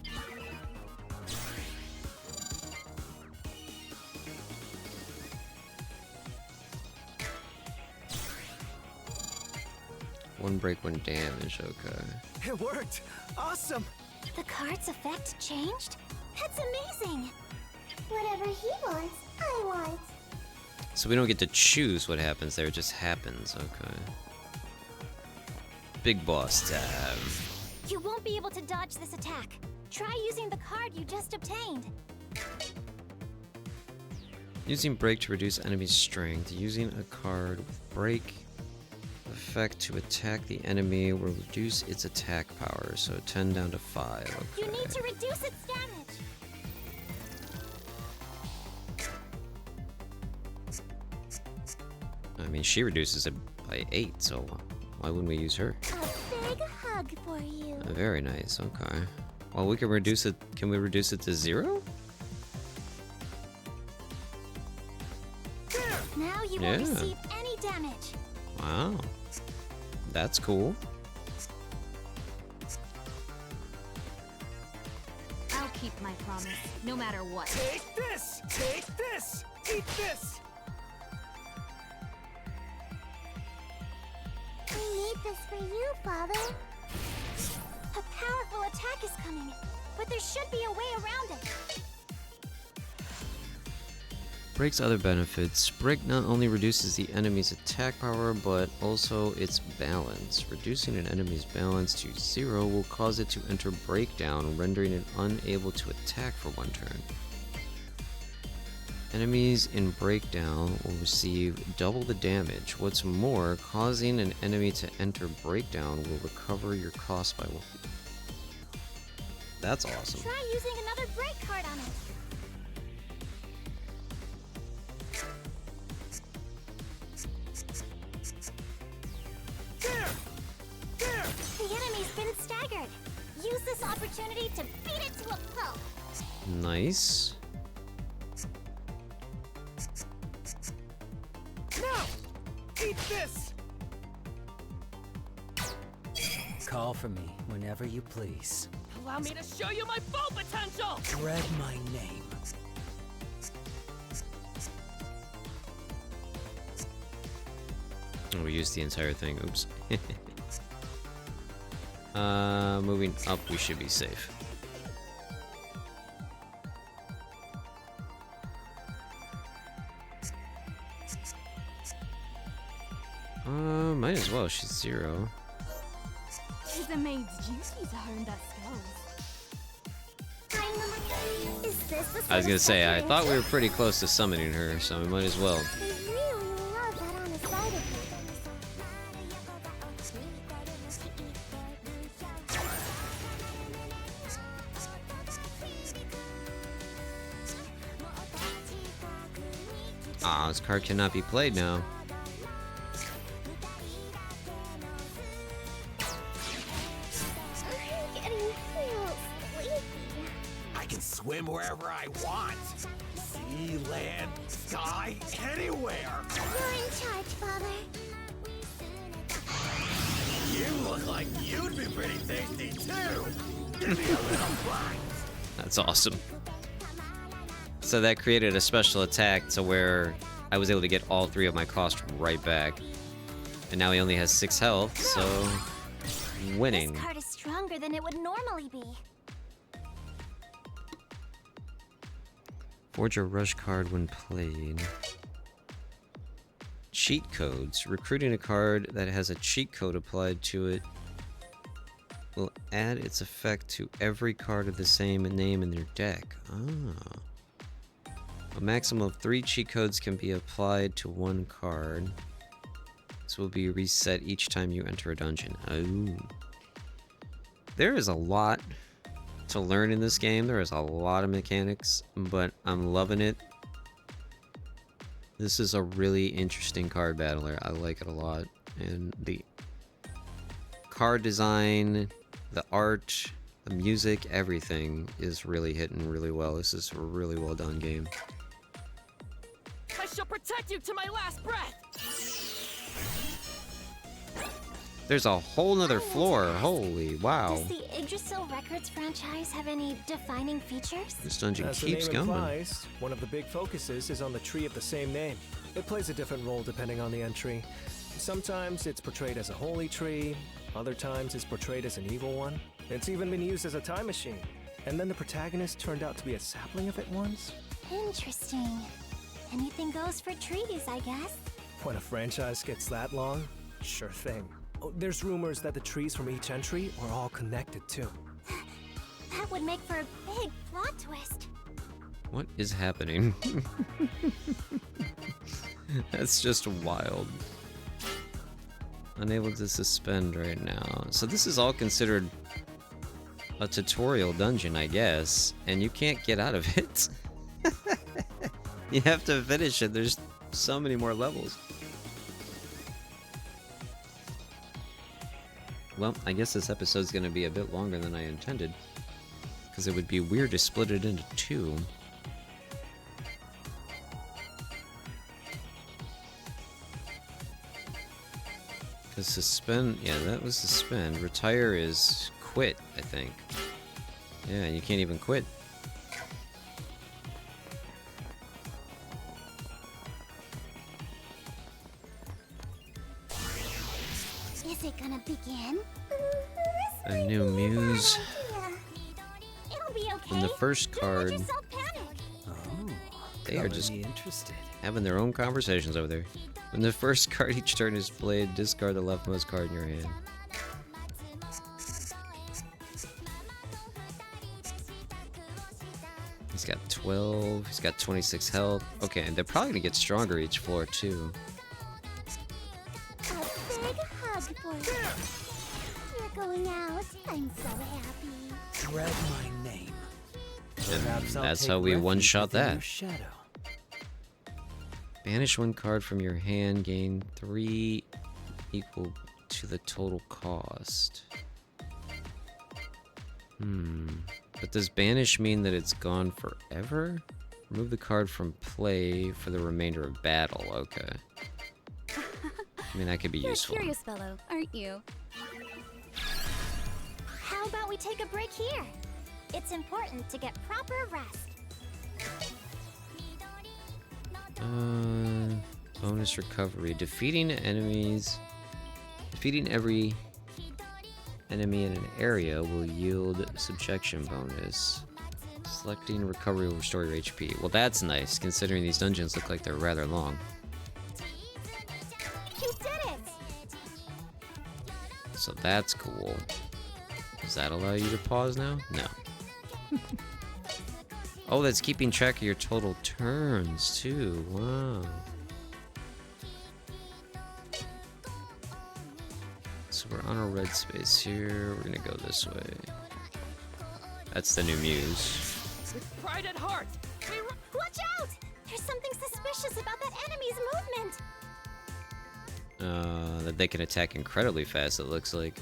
Speaker 1: One break, one damage, okay.
Speaker 2: It worked! Awesome!
Speaker 3: The card's effect changed? That's amazing! Whatever he wants, I want.
Speaker 1: So we don't get to choose what happens there, it just happens. Okay. Big boss time.
Speaker 3: You won't be able to dodge this attack. Try using the card you just obtained.
Speaker 1: Using break to reduce enemy strength. Using a card with break effect to attack the enemy will reduce its attack power, so 10 down to 5. Okay.
Speaker 3: You need to reduce its damage.
Speaker 1: I mean, she reduces it by 8, so why wouldn't we use her?
Speaker 3: A big hug for you.
Speaker 1: Very nice, okay. Well, we can reduce it. Can we reduce it to 0?
Speaker 3: Now you won't receive any damage.
Speaker 1: Wow. That's cool.
Speaker 5: I'll keep my promise, no matter what.
Speaker 2: Take this! Take this! Eat this!
Speaker 3: I need this for you, Father. A powerful attack is coming, but there should be a way around it.
Speaker 1: Break's other benefits. Break not only reduces the enemy's attack power, but also its balance. Reducing an enemy's balance to 0 will cause it to enter breakdown, rendering it unable to attack for 1 turn. Enemies in breakdown will receive double the damage. What's more, causing an enemy to enter breakdown will recover your cost by 1. That's awesome.
Speaker 3: Try using another break card on it. The enemy's been staggered. Use this opportunity to beat it to a pulp.
Speaker 1: Nice.
Speaker 2: Now! Eat this!
Speaker 6: Call for me whenever you please.
Speaker 4: Allow me to show you my full potential!
Speaker 6: Dread my name.
Speaker 1: Oh, we used the entire thing. Oops. Moving up, we should be safe. Might as well. She's 0.
Speaker 5: She's a maid's duty to hone that skills.
Speaker 3: Is this the
Speaker 1: I was gonna say, I
Speaker 3: sort of
Speaker 1: thought we were pretty close to summoning her, so we might as well.
Speaker 3: I really love that on the side of you.
Speaker 1: Ah, this card cannot be played now.
Speaker 3: I'm getting real sleepy.
Speaker 8: I can swim wherever I want. Sea, land, sky, anywhere.
Speaker 3: You're in charge, Father.
Speaker 8: You look like you'd be pretty tasty too. Give me a little bite.
Speaker 1: That's awesome. So that created a special attack to where I was able to get all 3 of my costs right back. And now he only has 6 health, so winning.
Speaker 3: This card is stronger than it would normally be.
Speaker 1: Forge a rush card when played. Cheat codes. Recruiting a card that has a cheat code applied to it will add its effect to every card of the same name in their deck. Ah. A maximum of 3 cheat codes can be applied to 1 card. This will be reset each time you enter a dungeon. Oh. There is a lot to learn in this game. There is a lot of mechanics, but I'm loving it. This is a really interesting card battler. I like it a lot. And the card design, the art, the music, everything is really hitting really well. This is a really well done game.
Speaker 4: I shall protect you to my last breath!
Speaker 1: There's a whole nother floor. Holy wow.
Speaker 3: Does the Yggdrasil Records franchise have any defining features?
Speaker 1: This dungeon
Speaker 2: As the
Speaker 1: keeps
Speaker 2: name
Speaker 1: going.
Speaker 2: implies, one of the big focuses is on the tree of the same name. It plays a different role depending on the entry. Sometimes it's portrayed as a holy tree, other times it's portrayed as an evil one. It's even been used as a time machine. And then the protagonist turned out to be a sapling of it once?
Speaker 3: Interesting. Anything goes for trees, I guess.
Speaker 2: When a franchise gets that long, sure thing. Oh, there's rumors that the trees from each entry are all connected too.
Speaker 3: That would make for a big plot twist.
Speaker 1: What is happening? That's just wild. Unable to suspend right now. So this is all considered a tutorial dungeon, I guess, and you can't get out of it. You have to finish it. There's so many more levels. Well, I guess this episode's gonna be a bit longer than I intended, because it would be weird to split it into two. Because suspend, yeah, that was suspend. Retire is quit, I think. Yeah, you can't even quit.
Speaker 7: Is it gonna begin?
Speaker 1: A new Muse.
Speaker 7: It'll be okay.
Speaker 1: From the first
Speaker 7: Don't let
Speaker 1: card,
Speaker 7: yourself panic.
Speaker 6: Oh,
Speaker 1: they are just
Speaker 6: interested.
Speaker 1: having their own conversations over there. When the first card each turn is played, discard the leftmost card in your hand. He's got 12, he's got 26 health. Okay, and they're probably gonna get stronger each floor too.
Speaker 7: A big hug for you. You're going out. I'm so happy.
Speaker 6: Dread my name.
Speaker 1: And
Speaker 6: Perhaps I'll
Speaker 1: that's
Speaker 6: take
Speaker 1: how we
Speaker 6: refuge
Speaker 1: one-shot
Speaker 6: within
Speaker 1: that.
Speaker 6: your shadow.
Speaker 1: Banish one card from your hand, gain 3 equal to the total cost. But does banish mean that it's gone forever? Remove the card from play for the remainder of battle. Okay. I mean, that could be
Speaker 7: You're
Speaker 1: useful.
Speaker 7: a curious fellow, aren't you?
Speaker 3: How about we take a break here? It's important to get proper rest.
Speaker 1: Bonus recovery. Defeating every enemy in an area will yield subjection bonus. Selecting recovery will restore your HP. Well, that's nice, considering these dungeons look like they're rather long.
Speaker 3: You did it!
Speaker 1: So that's cool. Does that allow you to pause now? No. Oh, that's keeping track of your total turns, too. Wow. So we're on a red space here. We're gonna go this way. That's the new Muse.
Speaker 4: With pride at heart, we
Speaker 3: Watch out! There's something suspicious about that enemy's movement.
Speaker 1: That they can attack incredibly fast, it looks like.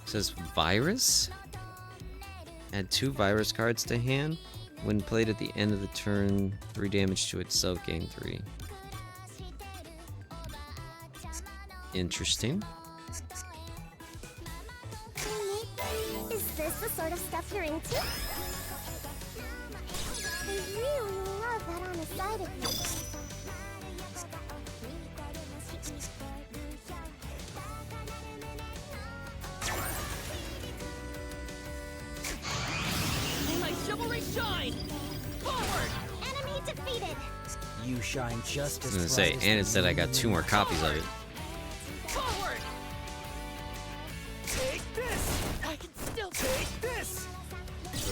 Speaker 1: It says virus? Add 2 virus cards to hand. When played at the end of the turn, 3 damage to itself, gain 3. Interesting.
Speaker 7: Is this the sort of stuff you're into? I really love that on the side of you.
Speaker 4: may my chivalry shine! Forward!
Speaker 3: Enemy defeated!
Speaker 6: You shine just
Speaker 1: I
Speaker 6: as
Speaker 1: was gonna say,
Speaker 6: bright as
Speaker 1: and
Speaker 6: the
Speaker 1: it said I
Speaker 6: moon
Speaker 1: got
Speaker 6: in
Speaker 1: 2
Speaker 6: the
Speaker 1: more
Speaker 6: night.
Speaker 1: copies of it.
Speaker 4: Forward!
Speaker 8: Take this!
Speaker 4: I can still
Speaker 8: Take this!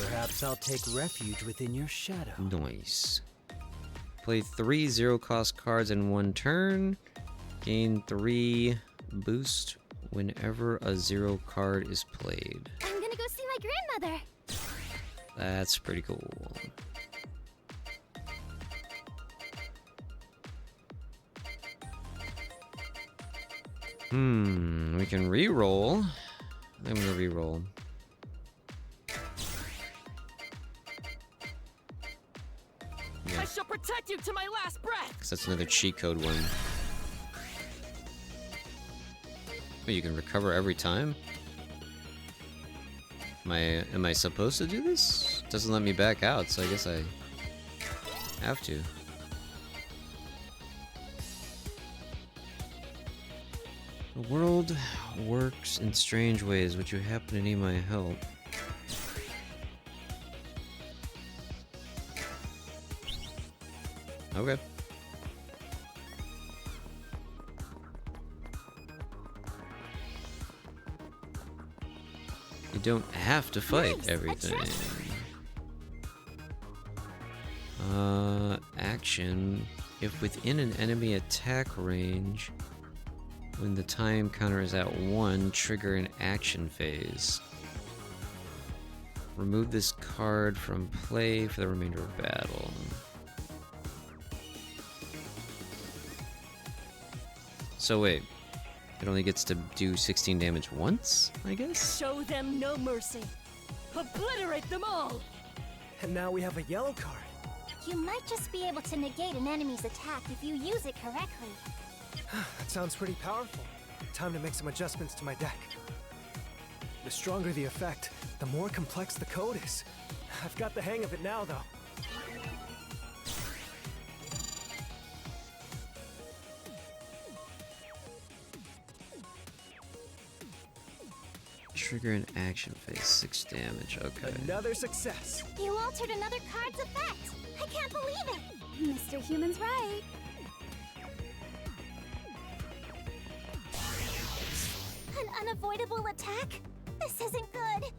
Speaker 6: Perhaps I'll take refuge within your shadow.
Speaker 1: Nice. Play 3 0-cost cards in 1 turn. Gain 3 boost whenever a 0 card is played.
Speaker 3: I'm gonna go see my grandmother.
Speaker 1: That's pretty cool. We can re-roll. I'm gonna re-roll.
Speaker 4: I shall protect you to my last breath!
Speaker 1: Because that's another cheat code one. Oh, you can recover every time? Am I supposed to do this? It doesn't let me back out, so I guess I have to. The world works in strange ways. Would you happen to need my help? Okay. You don't have to fight everything. Action. If within an enemy attack range, when the time counter is at 1, trigger an action phase. Remove this card from play for the remainder of battle. So wait, it only gets to do 16 damage once, I guess?
Speaker 4: Show them no mercy. Obliterate them all.
Speaker 2: And now we have a yellow card.
Speaker 3: You might just be able to negate an enemy's attack if you use it correctly.
Speaker 2: That sounds pretty powerful. Time to make some adjustments to my deck. The stronger the effect, the more complex the code is. I've got the hang of it now, though.
Speaker 1: Trigger an action phase, 6 damage, okay.
Speaker 2: Another success.
Speaker 3: You altered another card's effect. I can't believe it.
Speaker 7: Mr. Human's right.
Speaker 3: An unavoidable attack? This isn't good.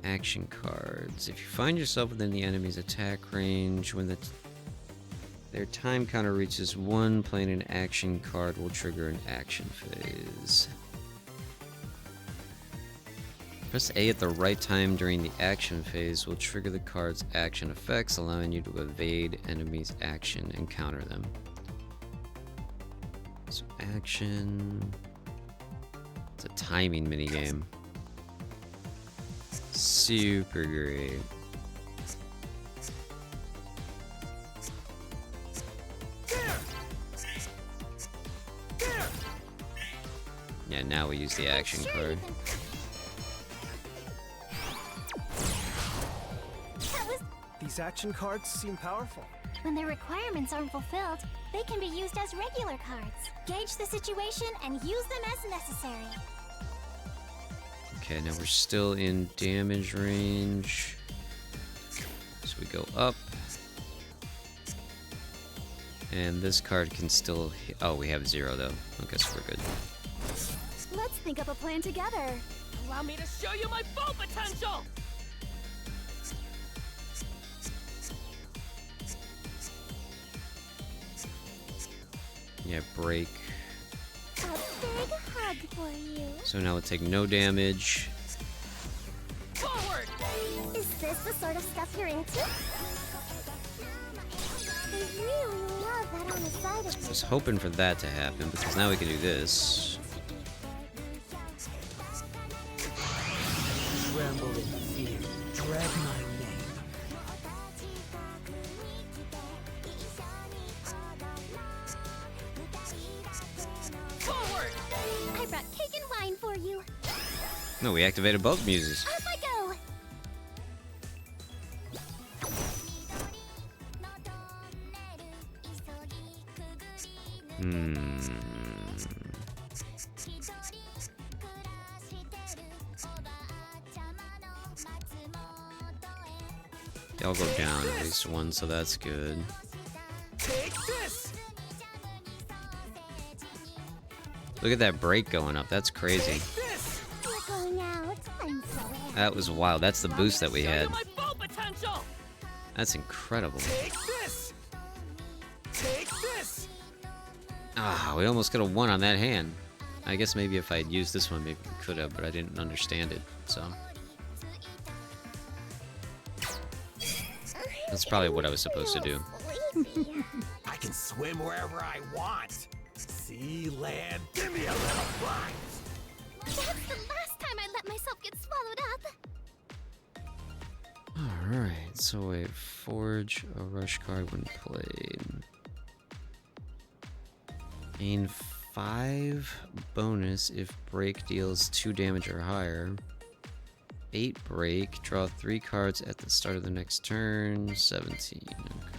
Speaker 1: Action cards. If you find yourself within the enemy's attack range, when their time counter reaches 1, playing an action card will trigger an action phase. Press A at the right time during the action phase will trigger the card's action effects, allowing you to evade enemies' action and counter them. So action... It's a timing minigame. Super great. Yeah, now we use the action card.
Speaker 2: These action cards seem powerful.
Speaker 3: When their requirements aren't fulfilled, they can be used as regular cards. Gauge the situation and use them as necessary.
Speaker 1: Okay, now we're still in damage range. So we go up. And this card can still hit. Oh, we have 0 though. I guess we're good.
Speaker 7: Let's think up a plan together.
Speaker 4: Allow me to show you my full potential.
Speaker 1: Yeah, break.
Speaker 3: A big hug for you.
Speaker 1: So now we'll take no damage.
Speaker 4: Forward.
Speaker 3: Is this the sort of stuff you're into? I really love that on the side of
Speaker 1: I was hoping for that to happen because now we can do this.
Speaker 6: Tremble in fear. Dread my name.
Speaker 4: Forward.
Speaker 3: I brought cake and wine for you.
Speaker 1: No, we activated both muses.
Speaker 3: Off I go.
Speaker 1: They all go down at least one, so that's good.
Speaker 2: Take this!
Speaker 1: Look at that break going up. That's crazy.
Speaker 3: We're going out. I'm so happy.
Speaker 1: That was wild. That's the boost that we
Speaker 4: Show
Speaker 1: had.
Speaker 4: you my full potential.
Speaker 1: That's incredible.
Speaker 2: Take this! Take this!
Speaker 1: Ah, we almost could have won on that hand. I guess maybe if I'd used this one, maybe we could have, but I didn't understand it, so. That's probably what I was supposed to do.
Speaker 8: I can swim wherever I want. Sea, land, give me a little flight.
Speaker 3: That's the last time I let myself get swallowed up.
Speaker 1: Alright, so wait, forge a rush card when played. Gain 5 bonus if break deals 2 damage or higher. 8 break, draw 3 cards at the start of the next turn. 17.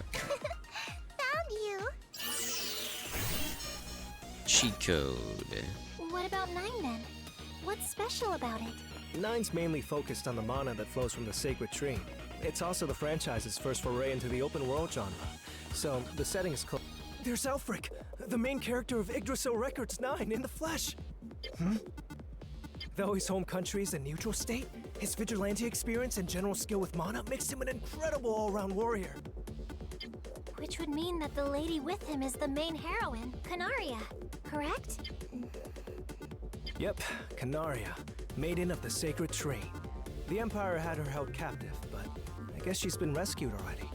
Speaker 1: Okay.
Speaker 3: Found you.
Speaker 1: cheat code.
Speaker 3: What about 9 then? What's special about it?
Speaker 2: 9's mainly focused on the mana that flows from the sacred tree. It's also the franchise's first foray into the open world genre. So, the setting is close. There's Alfric, the main character of Yggdrasil Records 9 in the flesh! Though his home country is a neutral state, his vigilante experience and general skill with mana makes him an incredible all-round warrior.
Speaker 3: Which would mean that the lady with him is the main heroine, Canaria, correct?
Speaker 2: Yep, Canaria, maiden of the sacred tree. The Empire had her held captive, but I guess she's been rescued already.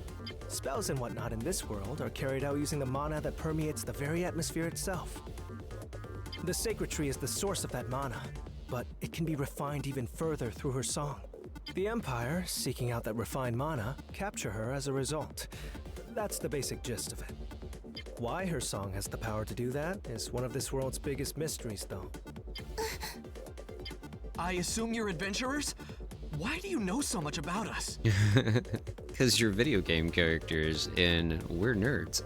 Speaker 2: Spells and whatnot in this world are carried out using the mana that permeates the very atmosphere itself. The sacred tree is the source of that mana, but it can be refined even further through her song. The Empire, seeking out that refined mana, capture her as a result. That's the basic gist of it. Why her song has the power to do that is one of this world's biggest mysteries, though.
Speaker 9: I assume you're adventurers? Why do you know so much about us?
Speaker 1: Because you're video game characters and we're nerds.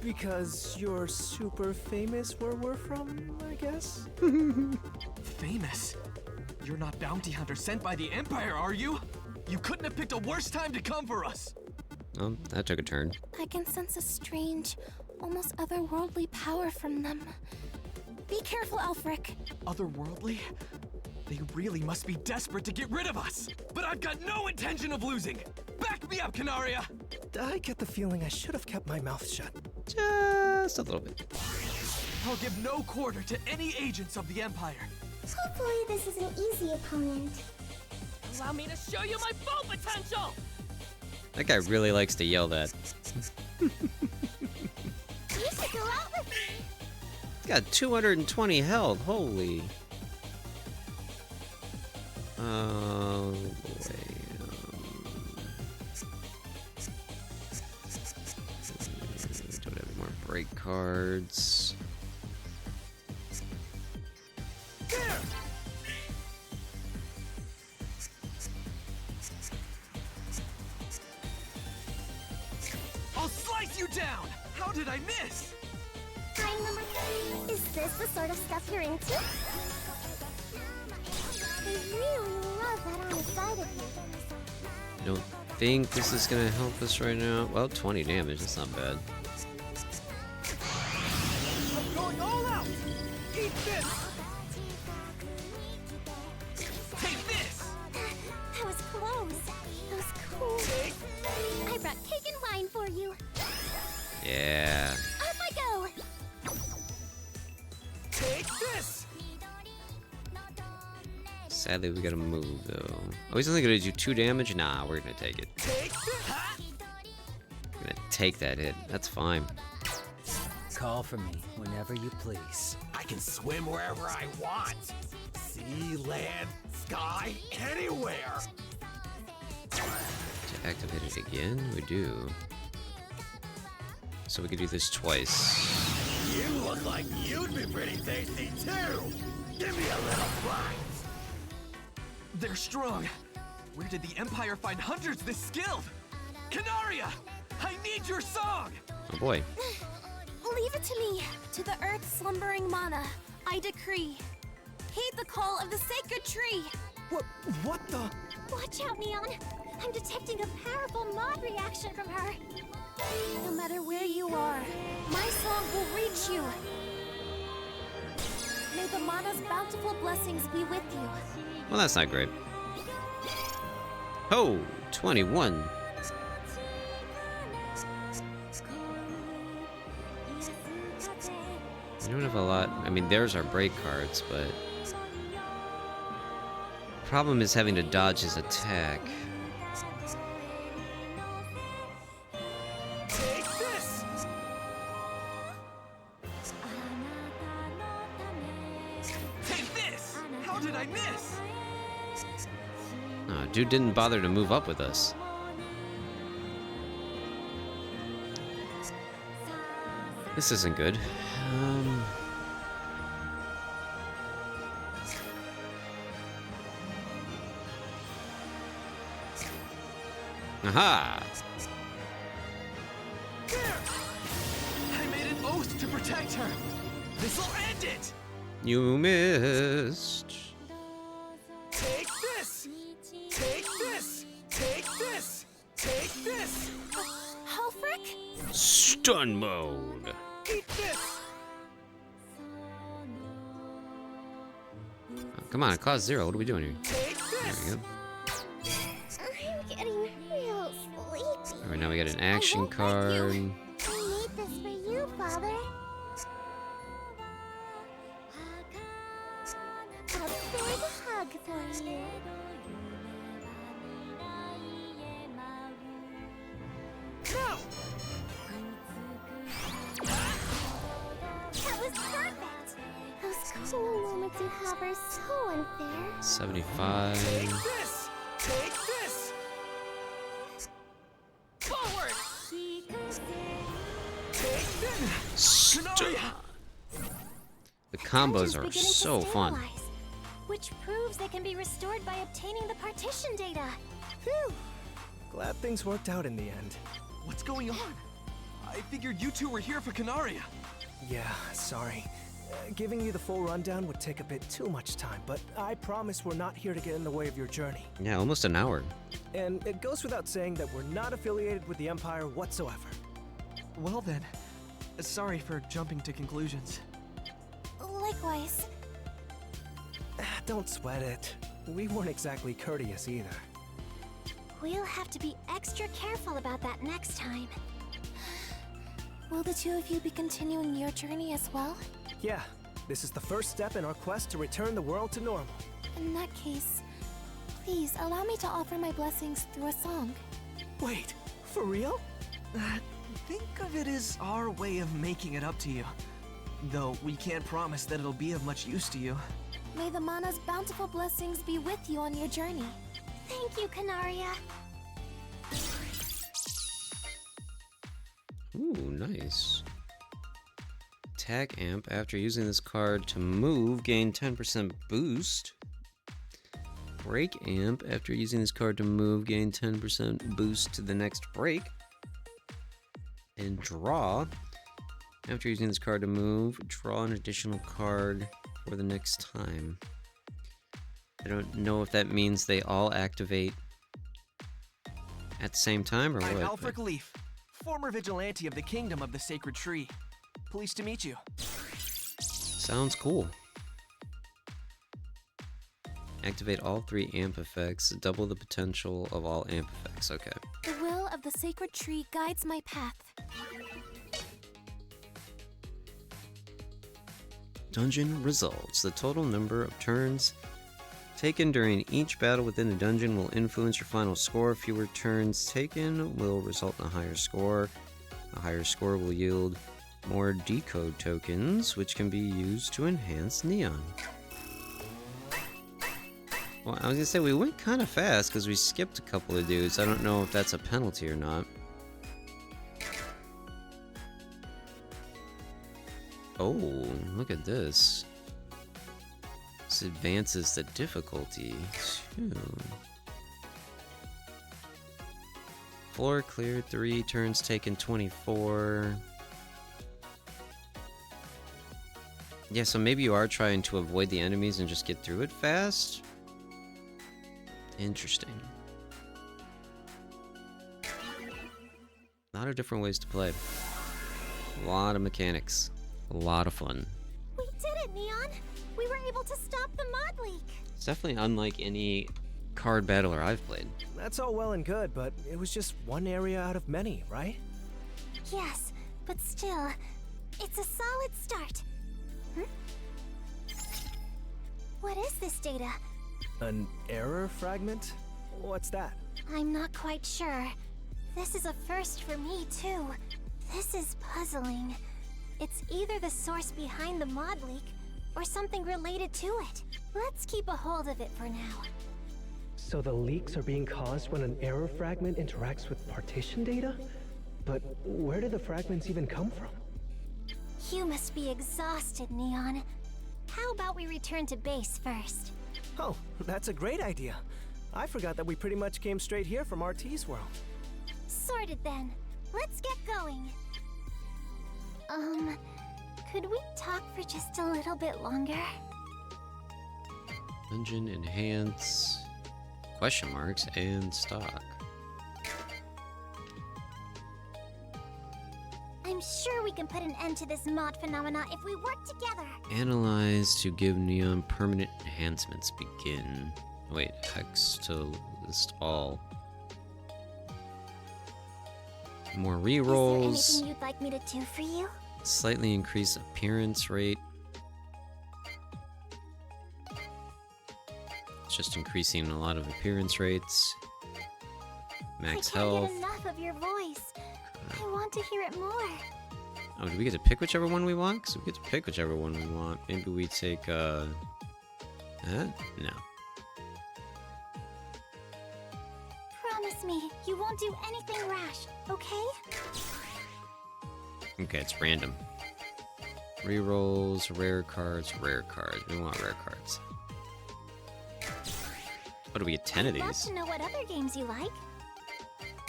Speaker 2: Because you're super famous where we're from, I guess?
Speaker 9: Famous? You're not bounty hunter sent by the Empire, are you? You couldn't have picked a worse time to come for us!
Speaker 1: Oh, that took a turn.
Speaker 7: I can sense a strange, almost otherworldly power from them. Be careful, Alfric.
Speaker 9: Otherworldly? They really must be desperate to get rid of us! But I've got no intention of losing! Back me up, Canaria!
Speaker 2: I get the feeling I should have kept my mouth shut.
Speaker 1: Just a little bit.
Speaker 9: I'll give no quarter to any agents of the Empire.
Speaker 3: Hopefully this is an easy opponent.
Speaker 4: Allow me to show you my full potential!
Speaker 1: That guy really likes to yell that.
Speaker 3: You should go out with me!
Speaker 1: He's got 220 health, holy. Oh boy. Don't have any more break cards.
Speaker 9: I'll slice you down! How did I miss?
Speaker 3: Time number 3. Is this the sort of stuff you're into? I really love that on the side of you.
Speaker 1: I don't think this is gonna help us right now. Well, 20 damage, that's not bad.
Speaker 2: I'm going all out! Eat this!
Speaker 9: Take this!
Speaker 3: That was close. That was cool. I brought cake and wine for you.
Speaker 1: Yeah.
Speaker 3: Off I go!
Speaker 2: Take this!
Speaker 1: Sadly, we gotta move though. Oh, he's only gonna do 2 damage? Nah, we're gonna take it.
Speaker 2: Take this!
Speaker 1: We're gonna take that hit. That's fine.
Speaker 6: Call for me whenever you please.
Speaker 8: I can swim wherever I want. Sea, land, sky, anywhere.
Speaker 1: To activate it again, we do. So we could do this twice.
Speaker 8: You look like you'd be pretty tasty too. Give me a little bite.
Speaker 9: They're strong. Where did the Empire find hunters this skilled? Canaria! I need your song!
Speaker 1: Oh boy.
Speaker 7: Leave it to me. To the earth's slumbering mana, I decree. Heed the call of the sacred tree.
Speaker 2: What the?
Speaker 3: Watch out, Neon. I'm detecting a powerful mod reaction from her.
Speaker 7: No matter where you are, my song will reach you. May the mana's bountiful blessings be with you.
Speaker 1: Well, that's not great. Oh, 21. We don't have a lot. I mean, there's our break cards, but problem is having to dodge his attack.
Speaker 2: Take this!
Speaker 9: Take this! How did I miss?
Speaker 1: Oh, dude didn't bother to move up with us. This isn't good. Aha!
Speaker 9: I made an oath to protect her. This'll end it!
Speaker 1: You missed.
Speaker 2: Take this! Take this! Take this! Take this!
Speaker 7: Helfrick?
Speaker 1: Stun mode.
Speaker 2: Eat this!
Speaker 1: Oh, come on, it cost 0. What are we doing here?
Speaker 2: Take
Speaker 1: There
Speaker 2: this!
Speaker 1: we go.
Speaker 3: I'm getting real sleepy.
Speaker 1: Alright, now we got an action
Speaker 7: won't let
Speaker 1: card.
Speaker 7: you.
Speaker 3: I made this for you, Father. A big hug for you.
Speaker 2: No!
Speaker 3: That was perfect. Those cool moments you have are so unfair.
Speaker 1: 75.
Speaker 2: Take this! Take this!
Speaker 4: Forward!
Speaker 2: Take this!
Speaker 9: Kanaria!
Speaker 1: The combos
Speaker 3: Dungeons
Speaker 1: are
Speaker 3: beginning to
Speaker 1: so fun.
Speaker 3: stabilize, which proves they can be restored by obtaining the partition data.
Speaker 2: Phew! Glad things worked out in the end.
Speaker 9: What's going on? I figured you two were here for Kanaria.
Speaker 2: Yeah, sorry. Giving you the full rundown would take a bit too much time, but I promise we're not here to get in the way of your journey.
Speaker 1: Yeah, almost an hour.
Speaker 2: And it goes without saying that we're not affiliated with the Empire whatsoever.
Speaker 9: Well then, sorry for jumping to conclusions.
Speaker 7: Likewise.
Speaker 2: Don't sweat it. We weren't exactly courteous either.
Speaker 3: We'll have to be extra careful about that next time.
Speaker 7: Will the two of you be continuing your journey as well?
Speaker 2: Yeah, this is the first step in our quest to return the world to normal.
Speaker 7: In that case, please allow me to offer my blessings through a song.
Speaker 2: Wait, for real?
Speaker 9: Think of it as our way of making it up to you. Though we can't promise that it'll be of much use to you.
Speaker 7: May the Mana's bountiful blessings be with you on your journey.
Speaker 3: Thank you, Canaria.
Speaker 1: Ooh, nice. Attack amp. After using this card to move, gain 10% boost. Break amp. After using this card to move, gain 10% boost to the next break. And draw. After using this card to move, draw an additional card for the next time. I don't know if that means they all activate at the same time or
Speaker 9: I'm
Speaker 1: what.
Speaker 9: Alfric Leaf, former vigilante of the Kingdom of the Sacred Tree. Pleased to meet you.
Speaker 1: Sounds cool. Activate all 3 amp effects. Double the potential of all amp effects. Okay.
Speaker 7: The will of the sacred tree guides my path.
Speaker 1: Dungeon results. The total number of turns taken during each battle within the dungeon will influence your final score. Fewer turns taken will result in a higher score. A higher score will yield more decode tokens, which can be used to enhance Neon. Well, I was gonna say we went kind of fast because we skipped a couple of dudes. I don't know if that's a penalty or not. Oh, look at this. This advances the difficulty too. Floor cleared 3, turns taken 24. Yeah, so maybe you are trying to avoid the enemies and just get through it fast? Interesting. A lot of different ways to play. A lot of mechanics. A lot of fun.
Speaker 3: We did it, Neon! We were able to stop the mod leak!
Speaker 1: It's definitely unlike any card battler I've played.
Speaker 2: That's all well and good, but it was just one area out of many, right?
Speaker 3: Yes, but still, it's a solid start. What is this data?
Speaker 2: An error fragment? What's that?
Speaker 3: I'm not quite sure. This is a first for me, too. This is puzzling. It's either the source behind the mod leak, or something related to it. Let's keep a hold of it for now.
Speaker 2: So the leaks are being caused when an error fragment interacts with partition data? But where did the fragments even come from?
Speaker 3: You must be exhausted, Neon. How about we return to base first?
Speaker 2: Oh, that's a great idea. I forgot that we pretty much came straight here from RT's world.
Speaker 3: Sorted then. Let's get going. Could we talk for just a little bit longer?
Speaker 1: Dungeon enhance question marks and stock.
Speaker 3: I'm sure we can put an end to this mod phenomena if we work together.
Speaker 1: Analyze to give Neon permanent enhancements. Begin. Wait, hex to list all. More rerolls.
Speaker 3: Is there anything you'd like me to do for you?
Speaker 1: Slightly increase appearance rate. It's just increasing a lot of appearance rates. Max
Speaker 3: I
Speaker 1: health.
Speaker 3: can't get enough of your voice. I want to hear it more.
Speaker 1: Oh, do we get to pick whichever one we want? Because we get to pick whichever one we want. Maybe we take, No.
Speaker 3: Promise me, you won't do anything rash, okay?
Speaker 1: Okay, it's random. Rerolls, rare cards, rare cards. We want rare cards. What do we get? 10 of
Speaker 3: I'd love
Speaker 1: these.
Speaker 3: to know what other games you like.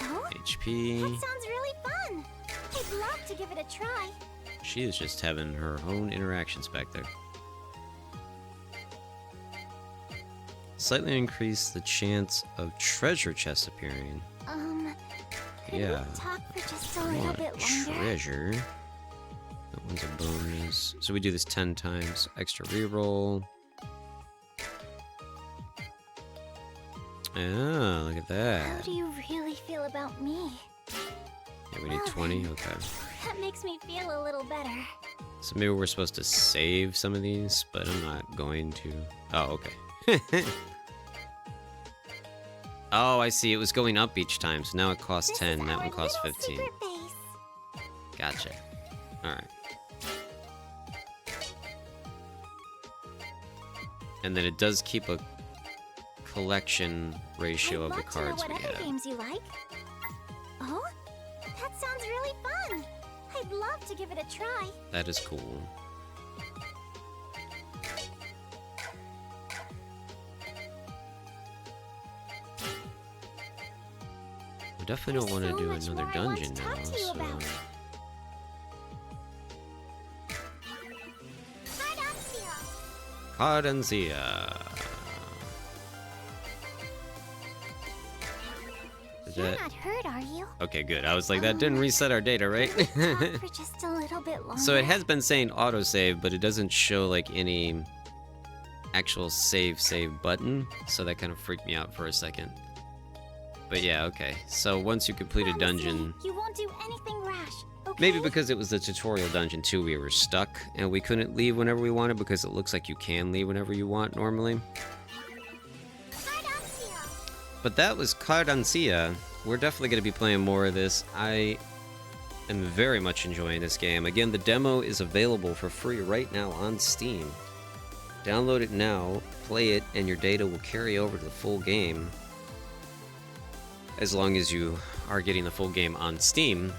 Speaker 3: Oh?
Speaker 1: HP.
Speaker 3: That sounds really fun. I'd love to give it a try.
Speaker 1: She is just having her own interactions back there. Slightly increase the chance of treasure chests appearing.
Speaker 3: Could
Speaker 1: Yeah.
Speaker 3: we talk for just a
Speaker 1: I
Speaker 3: little
Speaker 1: want
Speaker 3: bit longer?
Speaker 1: treasure. That one's a bonus. So we do this 10 times. Extra reroll. Ah, look at
Speaker 3: How
Speaker 1: that.
Speaker 3: do you really feel about me?
Speaker 1: Yeah, we need
Speaker 3: Well
Speaker 1: 20.
Speaker 3: then,
Speaker 1: Okay.
Speaker 3: That makes me feel a little better.
Speaker 1: So maybe we're supposed to save some of these, but I'm not going to. Oh, okay. Oh, I see. It was going up each time, so now it costs
Speaker 3: This
Speaker 1: 10.
Speaker 3: is
Speaker 1: That
Speaker 3: our
Speaker 1: one costs
Speaker 3: little
Speaker 1: 15.
Speaker 3: secret base.
Speaker 1: Gotcha. Alright. And then it does keep a collection ratio
Speaker 3: I'd
Speaker 1: of the
Speaker 3: love to know
Speaker 1: cards
Speaker 3: what
Speaker 1: we
Speaker 3: other
Speaker 1: have.
Speaker 3: games you like. Oh? That sounds really fun. I'd love to give it a try.
Speaker 1: That is cool. We definitely don't want
Speaker 3: There's
Speaker 1: to
Speaker 3: so
Speaker 1: do
Speaker 3: much
Speaker 1: another
Speaker 3: more I want to
Speaker 1: dungeon
Speaker 3: talk
Speaker 1: now,
Speaker 3: to you
Speaker 1: so...
Speaker 3: about. Card-en-Ciel.
Speaker 1: Card-en-Ciel. Is
Speaker 3: You're
Speaker 1: that...
Speaker 3: not hurt, are you?
Speaker 1: Okay, good. I was like, that didn't reset our data, right?
Speaker 3: Could we talk for just a little bit longer?
Speaker 1: So it has been saying autosave, but it doesn't show like any actual save button, so that kind of freaked me out for a second. But yeah, okay. So once you complete a
Speaker 3: Promise me,
Speaker 1: dungeon,
Speaker 3: you won't do anything rash, okay?
Speaker 1: maybe because it was the tutorial dungeon too, we were stuck and we couldn't leave whenever we wanted because it looks like you can leave whenever you want normally.
Speaker 3: Card-en-Ciel.
Speaker 1: But that was Card-en-Ciel. We're definitely going to be playing more of this. I am very much enjoying this game. Again, the demo is available for free right now on Steam. Download it now, play it, and your data will carry over to the full game. As long as you are getting the full game on Steam.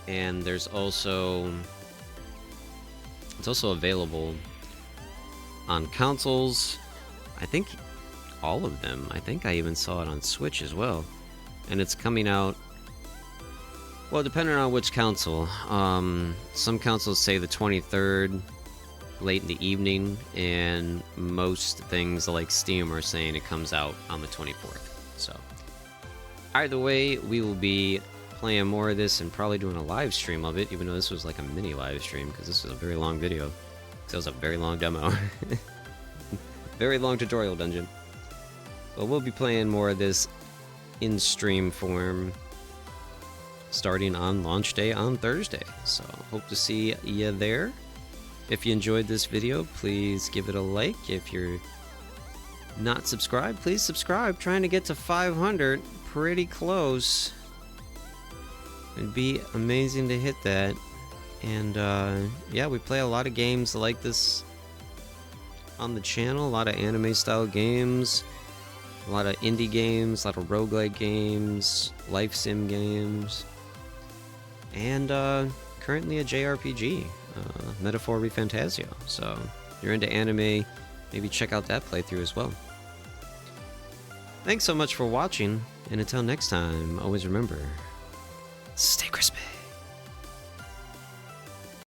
Speaker 1: And there's also... It's also available on consoles. I think all of them. I think I even saw it on Switch as well. And it's coming out, well, depending on which console. Some consoles say the 23rd, late in the evening, and most things like Steam are saying it comes out on the 24th. So, either way, we will be playing more of this and probably doing a live stream of it, even though this was like a mini live stream, because this was a very long video. This was a very long demo. Very long tutorial dungeon. But we'll be playing more of this in stream form starting on launch day on Thursday. So hope to see you there. If you enjoyed this video, please give it a like. If you're not subscribed, please subscribe. Trying to get to 500, pretty close. It'd be amazing to hit that. And yeah, we play a lot of games like this on the channel, a lot of anime style games. A lot of indie games, a lot of roguelite games, life sim games, and currently a JRPG, Metaphor Refantasio. So if you're into anime, maybe check out that playthrough as well. Thanks so much for watching, and until next time, always remember, stay crispy.